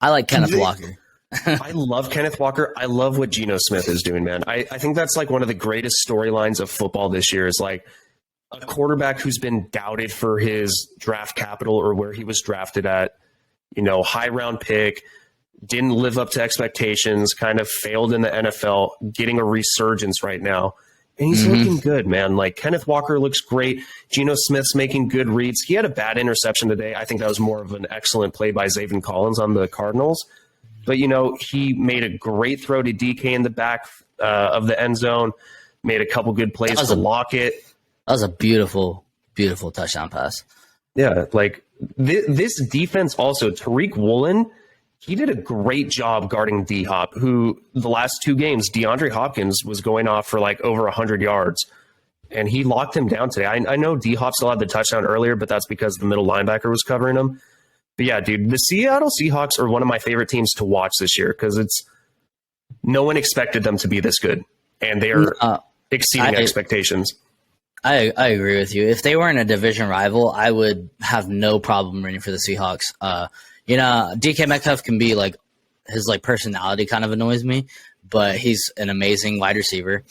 I like Kenneth Walker. I love Kenneth Walker. I love what Geno Smith is doing, man. I think that's like one of the greatest storylines of football this year is like a quarterback who's been doubted for his draft capital or where he was drafted at, high round pick, didn't live up to expectations, kind of failed in the NFL, getting a resurgence right now. And he's looking good, man. Like Kenneth Walker looks great. Geno Smith's making good reads. He had a bad interception today. I think that was more of an excellent play by Zaven Collins on the Cardinals. But, he made a great throw to DK in the back of the end zone, made a couple good plays to Lockett. That was a beautiful, beautiful touchdown pass. Yeah, like this defense also, Tariq Woolen, he did a great job guarding D-Hop, who the last 2 games, DeAndre Hopkins was going off for like over 100 yards, and he locked him down today. I know D-Hop still had the touchdown earlier, but that's because the middle linebacker was covering him. But yeah, dude, the Seattle Seahawks are one of my favorite teams to watch this year because no one expected them to be this good, and they are exceeding expectations. I agree with you. If they weren't a division rival, I would have no problem rooting for the Seahawks. DK Metcalf can be like his personality kind of annoys me, but he's an amazing wide receiver.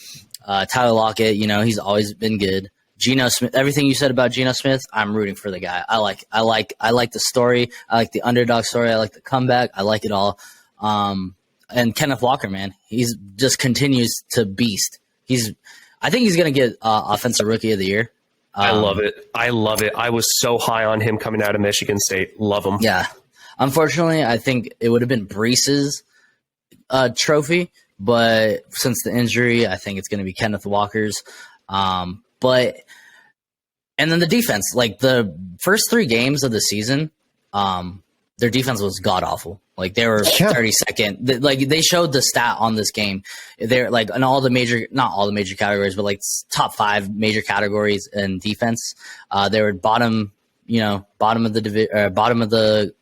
Tyler Lockett, he's always been good. Geno Smith, everything you said about Geno Smith, I'm rooting for the guy. I like the story. I like the underdog story. I like the comeback. I like it all. And Kenneth Walker, man, he's just continues to beast. I think he's going to get Offensive Rookie of the Year. I love it. I was so high on him coming out of Michigan State. Love him. Yeah. Unfortunately, I think it would have been Breece's trophy, but since the injury, I think it's going to be Kenneth Walker's. And then the defense, like the first 3 games of the season, their defense was god awful. Like they were 32nd. Like they showed the stat on this game. They're like in all the major, not all the major categories, but like top 5 major categories in defense. They were bottom of the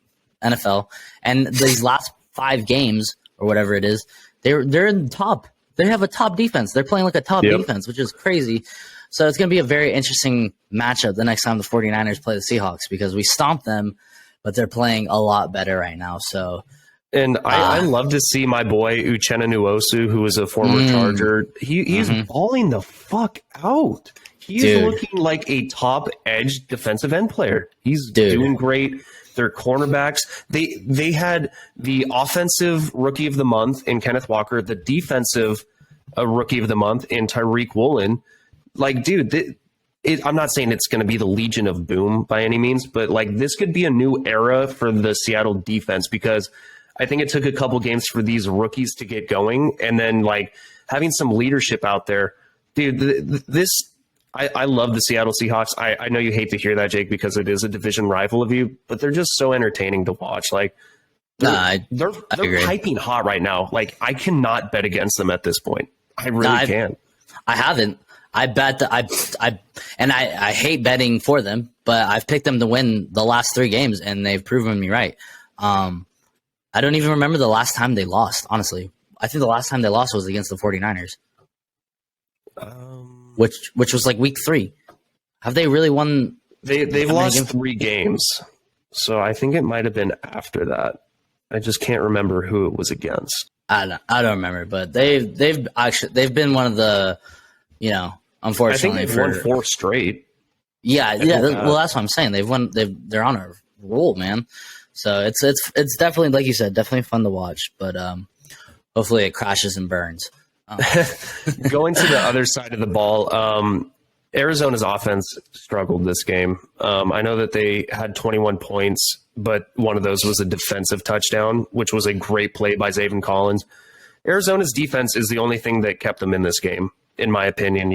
NFL. And these last 5 games or whatever it is, they're in the top. They have a top defense. They're playing like a top defense, which is crazy. So it's going to be a very interesting matchup the next time the 49ers play the Seahawks because we stomped them, but they're playing a lot better right now. So, and I love to see my boy Uchenna Nwosu, who is a former Charger. He's balling the fuck out. He's looking like a top edge defensive end player. He's doing great. Their cornerbacks, they had the offensive rookie of the month in Kenneth Walker, the defensive rookie of the month in Tyreek Woolen. Like, dude, I'm not saying it's going to be the Legion of Boom by any means, but like this could be a new era for the Seattle defense because I think it took a couple games for these rookies to get going, and then like having some leadership out there, dude. I love the Seattle Seahawks. I know you hate to hear that, Jake, because it is a division rival of you, but they're just so entertaining to watch. Like they're piping hot right now. Like I cannot bet against them at this point. I really can't. I haven't. I bet that I hate betting for them, but I've picked them to win the last 3 games, and they've proven me right. I don't even remember the last time they lost, honestly. I think the last time they lost was against the 49ers, which was like week 3. Have they really won? They've lost 3 games, so I think it might have been after that. I just can't remember who it was against. I don't remember, but they've been one of the, unfortunately, I think they've won 4 straight. Yeah. Well, that's what I'm saying. They're on a roll, man. So it's definitely, like you said, definitely fun to watch. But hopefully it crashes and burns. Going to the other side of the ball, Arizona's offense struggled this game. I know that they had 21 points, but one of those was a defensive touchdown, which was a great play by Zaven Collins. Arizona's defense is the only thing that kept them in this game, in my opinion.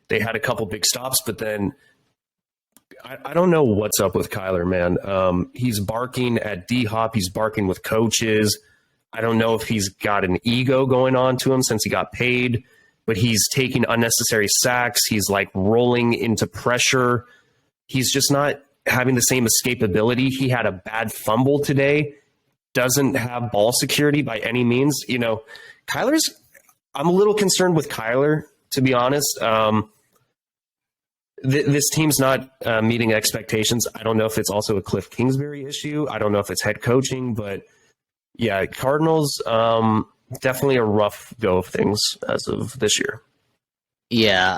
They had a couple big stops, but then I don't know what's up with Kyler, man. He's barking at D-Hop. He's barking with coaches. I don't know if he's got an ego going on to him since he got paid, but he's taking unnecessary sacks. He's like rolling into pressure. He's just not having the same escapability. He had a bad fumble today. Doesn't have ball security by any means. I'm a little concerned with Kyler, to be honest. This team's not meeting expectations. I don't know if it's also a Cliff Kingsbury issue. I don't know if it's head coaching, but yeah, Cardinals, definitely a rough go of things as of this year. Yeah,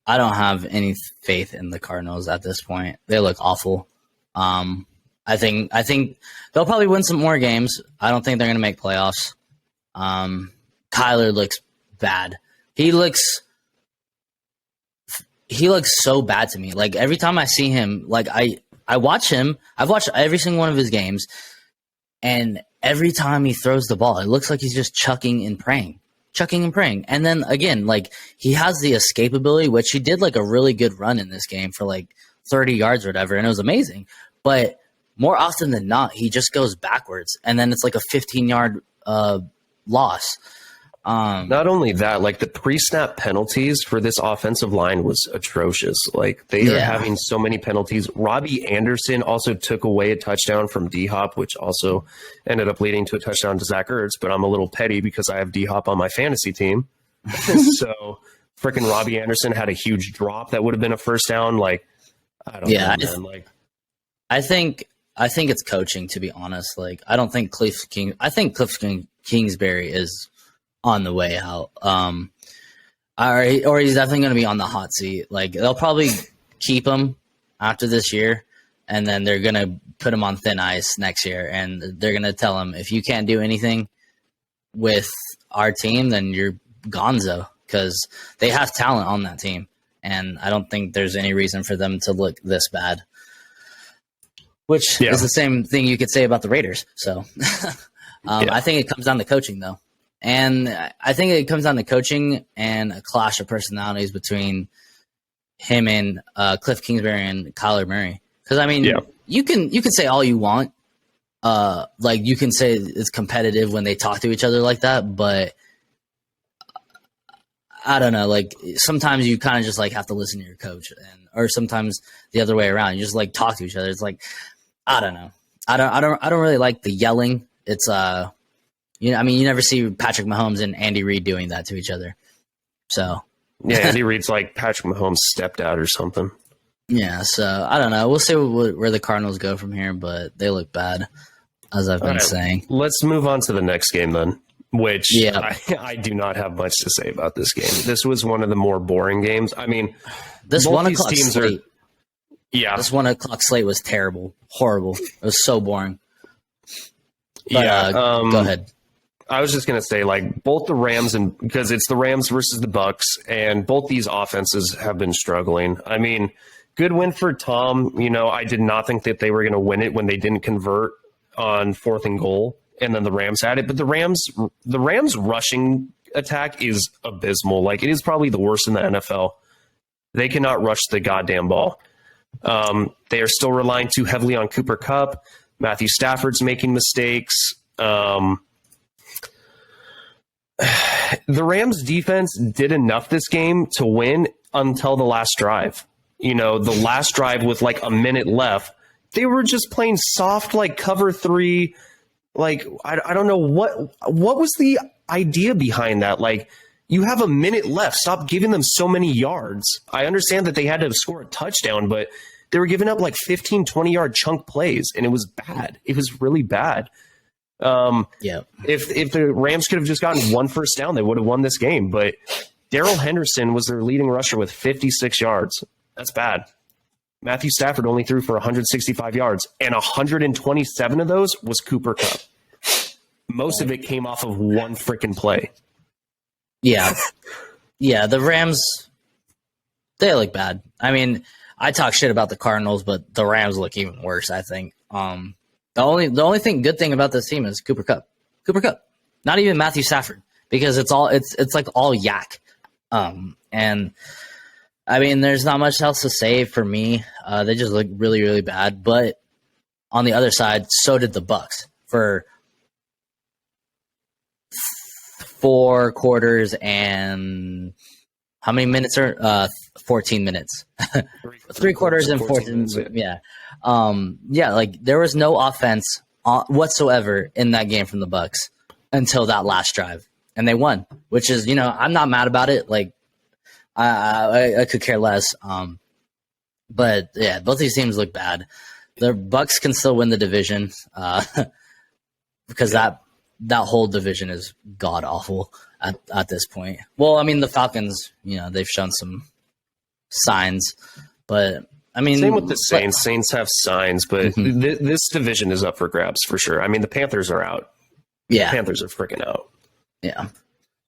I don't have any faith in the Cardinals at this point. They look awful. I think they'll probably win some more games. I don't think they're going to make playoffs. Kyler looks bad. He looks so bad to me. Like every time I see him, like I watch him. I've watched every single one of his games, and every time he throws the ball, it looks like he's just chucking and praying. And then again, like he has the escapability, which he did like a really good run in this game for like 30 yards or whatever, and it was amazing. But more often than not, he just goes backwards, and then it's like a 15-yard loss. Not only that, like the pre-snap penalties for this offensive line was atrocious. Like they are having so many penalties. Robbie Anderson also took away a touchdown from D-Hop, which also ended up leading to a touchdown to Zach Ertz. But I'm a little petty because I have D-Hop on my fantasy team. So freaking Robbie Anderson had a huge drop that would have been a first down. Like, I don't know, man. Like, I think it's coaching, to be honest. Like, I think Cliff Kingsbury is on the way out. Or he's definitely going to be on the hot seat. Like they'll probably keep him after this year, and then they're going to put him on thin ice next year, and they're going to tell him if you can't do anything with our team, then you're gonzo, because they have talent on that team, and I don't think there's any reason for them to look this bad. Which is the same thing you could say about the Raiders. So I think it comes down to coaching, though. And I think it comes down to coaching and a clash of personalities between him and Cliff Kingsbury and Kyler Murray. Because, I mean, you can say all you want. Like, you can say it's competitive when they talk to each other like that. But I don't know. Like, sometimes you kind of just, like, have to listen to your coach. Or sometimes the other way around. You just, like, talk to each other. It's like, I don't know. I don't really like the yelling. It's you never see Patrick Mahomes and Andy Reid doing that to each other. So yeah, Andy Reid's like Patrick Mahomes stepped out or something. Yeah, so I don't know. We'll see where the Cardinals go from here, but they look bad, as I've been saying. Let's move on to the next game then, which I do not have much to say about this game. This was one of the more boring games. I mean, this 1 o'clock slate. This 1 o'clock slate was terrible, horrible. It was so boring. But, go ahead. I was just going to say, like, both the Rams because it's the Rams versus the Bucks, and both these offenses have been struggling. I mean, good win for Tom. You know, I did not think that they were going to win it when they didn't convert on 4th and goal, and then the Rams had it. But the Rams rushing attack is abysmal. Like, it is probably the worst in the NFL. They cannot rush the goddamn ball. They are still relying too heavily on Cooper Kupp. Matthew Stafford's making mistakes. The Rams defense did enough this game to win until the last drive. You know, the last drive with like a minute left, they were just playing soft, like cover 3. Like, I don't know what was the idea behind that? Like, you have a minute left. Stop giving them so many yards. I understand that they had to score a touchdown, but they were giving up like 15, 20-yard chunk plays, and it was bad. It was really bad. If the Rams could have just gotten 1 first down, they would have won this game. But Darrell Henderson was their leading rusher with 56 yards. That's bad. Matthew Stafford only threw for 165 yards, and 127 of those was Cooper Kupp. Most of it came off of one freaking play. Yeah. Yeah, the Rams, they look bad. I mean, I talk shit about the Cardinals, but the Rams look even worse, I think. The only good thing about this team is Cooper Kupp. Cooper Kupp. Not even Matthew Stafford, because it's like all yak. And I mean, there's not much else to say for me. They just look really, really bad. But on the other side, so did the Bucks for 4 quarters and how many minutes are 14 minutes? 3 quarters and 14 minutes. Yeah. Like there was no offense whatsoever in that game from the Bucks until that last drive, and they won, which is, I'm not mad about it. Like I could care less. But yeah, both these teams look bad. The Bucks can still win the division because that whole division is god awful at this point. Well, I mean, the Falcons, they've shown some signs, but I mean, same with the Saints. Saints have signs, but this division is up for grabs for sure. I mean, the Panthers are out. Yeah, the Panthers are freaking out. Yeah.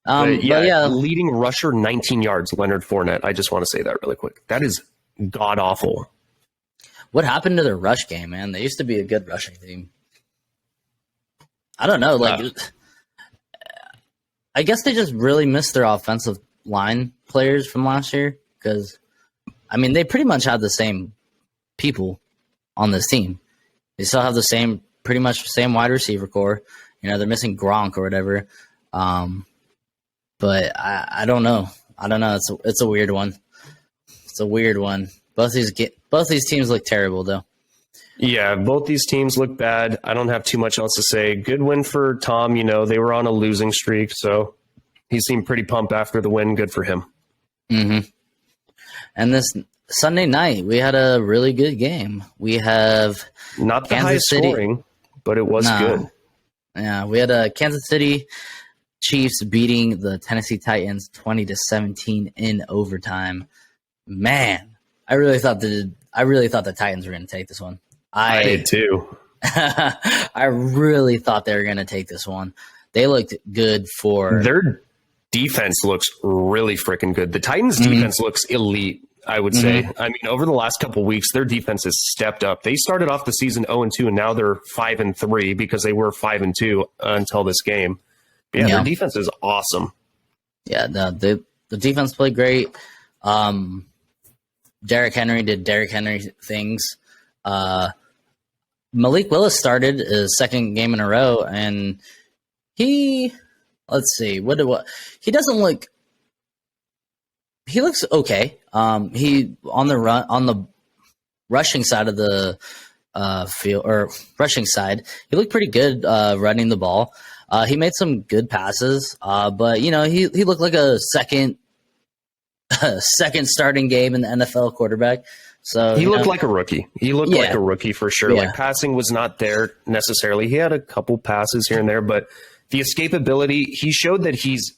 But yeah, leading rusher 19 yards, Leonard Fournette. I just want to say that really quick. That is god awful. What happened to their rush game, man? They used to be a good rushing team. I don't know. Like, I guess they just really missed their offensive line players from last year because, I mean, they pretty much have the same people on this team. They still have pretty much the same wide receiver core. They're missing Gronk or whatever. But I don't know. I don't know. It's a weird one. It's a weird one. Both these teams look terrible, though. Yeah, both these teams look bad. I don't have too much else to say. Good win for Tom. They were on a losing streak, so he seemed pretty pumped after the win. Good for him. Mm-hmm. And this Sunday night, we had a really good game. We have not the highest scoring, but it was good. Yeah, we had Kansas City Chiefs beating the Tennessee Titans 20-17 in overtime. Man, I really thought the Titans were going to take this one. I did too. I really thought they were going to take this one. They looked good for their defense looks really freaking good. The Titans defense looks elite, I would say. I mean, over the last couple of weeks, their defense has stepped up. They started off the season 0-2, and now they're 5-3 because they were 5-2 until this game. Yeah, their defense is awesome. Yeah, the defense played great. Derrick Henry did Derrick Henry things. Malik Willis started his second game in a row, and let's see, he doesn't look. He looks okay. He on the rushing side of the field or rushing side, he looked pretty good running the ball. He made some good passes, but he looked like a second starting game in the NFL quarterback. So he looked like a rookie. He looked like a rookie for sure. Yeah. Like passing was not there necessarily. He had a couple passes here and there, but the escapability, he showed that he's,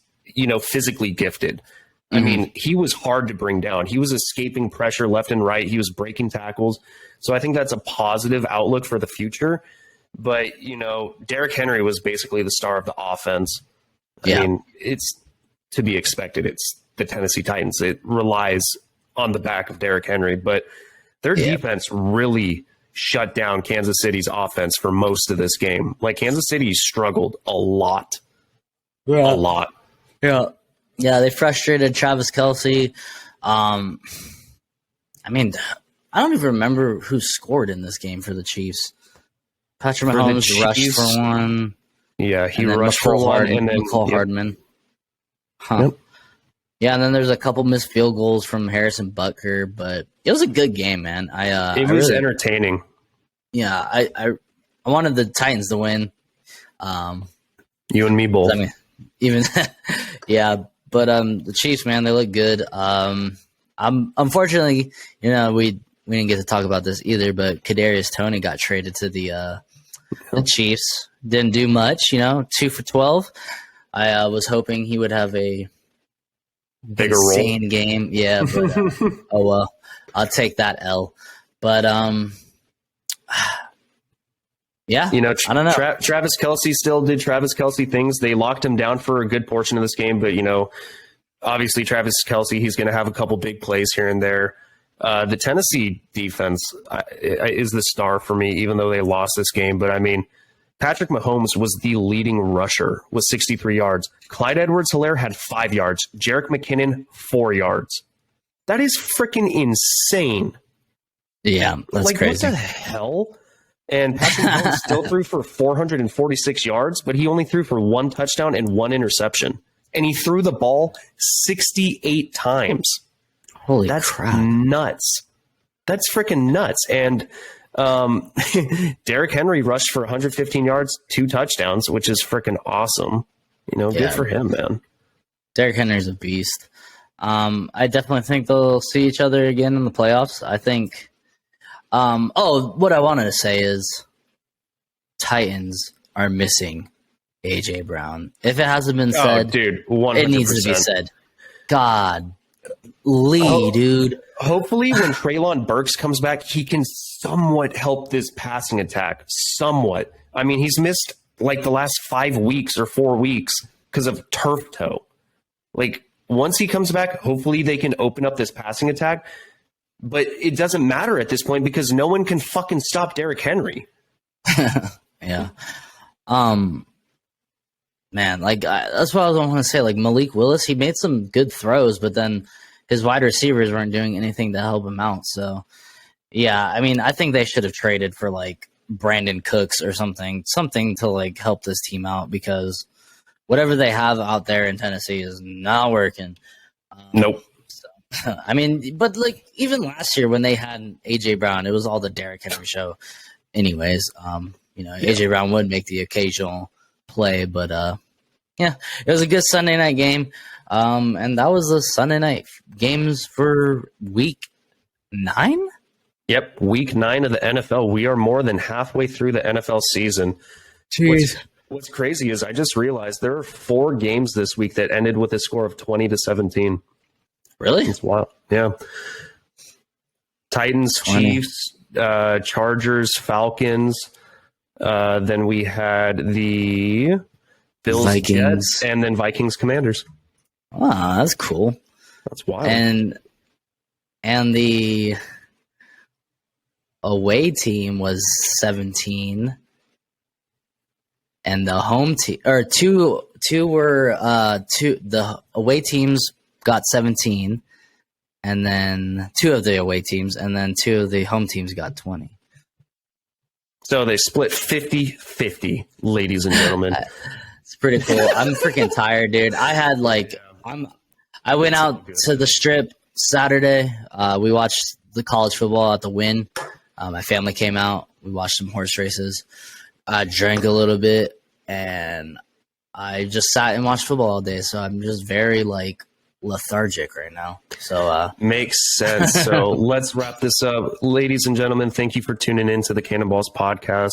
physically gifted. I mean, he was hard to bring down. He was escaping pressure left and right. He was breaking tackles. So I think that's a positive outlook for the future. But, Derrick Henry was basically the star of the offense. I mean, it's to be expected. It's the Tennessee Titans. It relies on the back of Derrick Henry. But their defense really shut down Kansas City's offense for most of this game. Like, Kansas City struggled a lot. Yeah. A lot. Yeah. Yeah, they frustrated Travis Kelce. I mean, I don't even remember who scored in this game for the Chiefs. Patrick Mahomes rushed for one. Yeah, he rushed for one. And then Mecole Hardman. Huh. Yep. Yeah, and then there's a couple missed field goals from Harrison Butker, but it was a good game, man. It was really entertaining. Yeah, I wanted the Titans to win. You and me both. I mean, yeah. But the Chiefs, man, they look good. Unfortunately, we didn't get to talk about this either. But Kadarius Toney got traded to the Chiefs. Didn't do much, 2 for 12. I was hoping he would have a bigger insane game. Yeah, but oh well, I'll take that L. But yeah, I don't know. Travis Kelce still did Travis Kelce things. They locked him down for a good portion of this game, but obviously Travis Kelce, he's going to have a couple big plays here and there. The Tennessee defense is the star for me, even though they lost this game. But I mean, Patrick Mahomes was the leading rusher with 63 yards. Clyde Edwards-Helaire had 5 yards. Jerick McKinnon 4 yards. That is freaking insane. Yeah, that's crazy. What the hell? And Patrick Mahomes still threw for 446 yards, but he only threw for 1 touchdown and 1 interception. And he threw the ball 68 times. Holy That's crap. Nuts. That's freaking nuts. And Derrick Henry rushed for 115 yards, 2 touchdowns, which is freaking awesome. Good for him, man. Derrick Henry's a beast. I definitely think they'll see each other again in the playoffs. I think what I wanted to say is Titans are missing A.J. Brown. If it hasn't been said, dude, 100%. It needs to be said. God, dude. Hopefully when Treylon Burks comes back, he can somewhat help this passing attack. Somewhat. I mean, he's missed like the last 5 weeks or 4 weeks because of turf toe. Like, once he comes back, hopefully they can open up this passing attack. But it doesn't matter at this point because no one can fucking stop Derrick Henry. Yeah. Man, that's what I was going to say. Like, Malik Willis, he made some good throws, but then his wide receivers weren't doing anything to help him out. So, yeah, I mean, I think they should have traded for, Brandon Cooks or something to, help this team out because whatever they have out there in Tennessee is not working. Nope. I mean, but even last year when they had A.J. Brown, it was all the Derrick Henry show. Anyways, A.J. Brown would make the occasional play, but it was a good Sunday night game. And that was the Sunday night games for week 9. Yep, week 9 of the NFL. We are more than halfway through the NFL season. Jeez. What's crazy is I just realized there are 4 games this week that ended with a score of 20-17. Really? It's wild. Yeah. Titans, 20. Chiefs, Chargers, Falcons. Then we had the Bills, Vikings. Jets, and then Vikings, Commanders. Wow, that's cool. That's wild. And the away team was 17, and the home team, or two were the away teams got 17, and then 2 of the away teams, and then 2 of the home teams got 20. So they split 50-50, ladies and gentlemen. It's pretty cool. I'm freaking tired, dude. I had I went out to the strip Saturday. We watched the college football at the Wynn. My family came out. We watched some horse races. I drank a little bit, and I just sat and watched football all day. So I'm just very lethargic right now. So makes sense. So let's wrap this up, ladies and gentlemen. Thank you for tuning in to the Cannonballs podcast.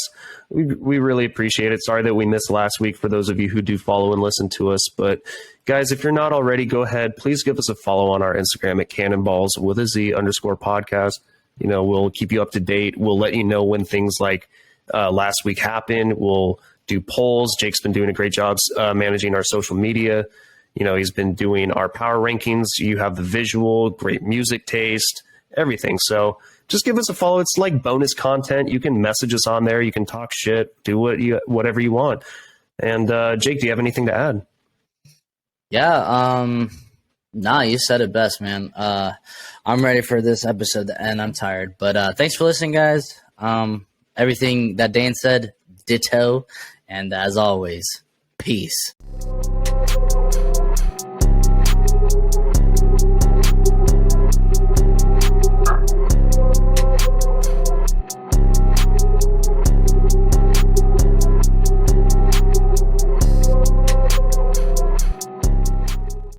We really appreciate it. Sorry that we missed last week for those of you who do follow and listen to us, but guys, if you're not already, go ahead, please give us a follow on our Instagram at Cannonballs with a Z _podcast. We'll keep you up to date. We'll let you know when things like last week happen. We'll do polls. Jake's been doing a great job managing our social media. He's been doing our power rankings. You have the visual, great music taste, everything. So just give us a follow. It's like bonus content. You can message us on there. You can talk shit, do whatever you want. And Jake, do you have anything to add? Yeah. Nah, you said it best, man. I'm ready for this episode to end. I'm tired, but thanks for listening, guys. Everything that Dan said, ditto. And as always, peace.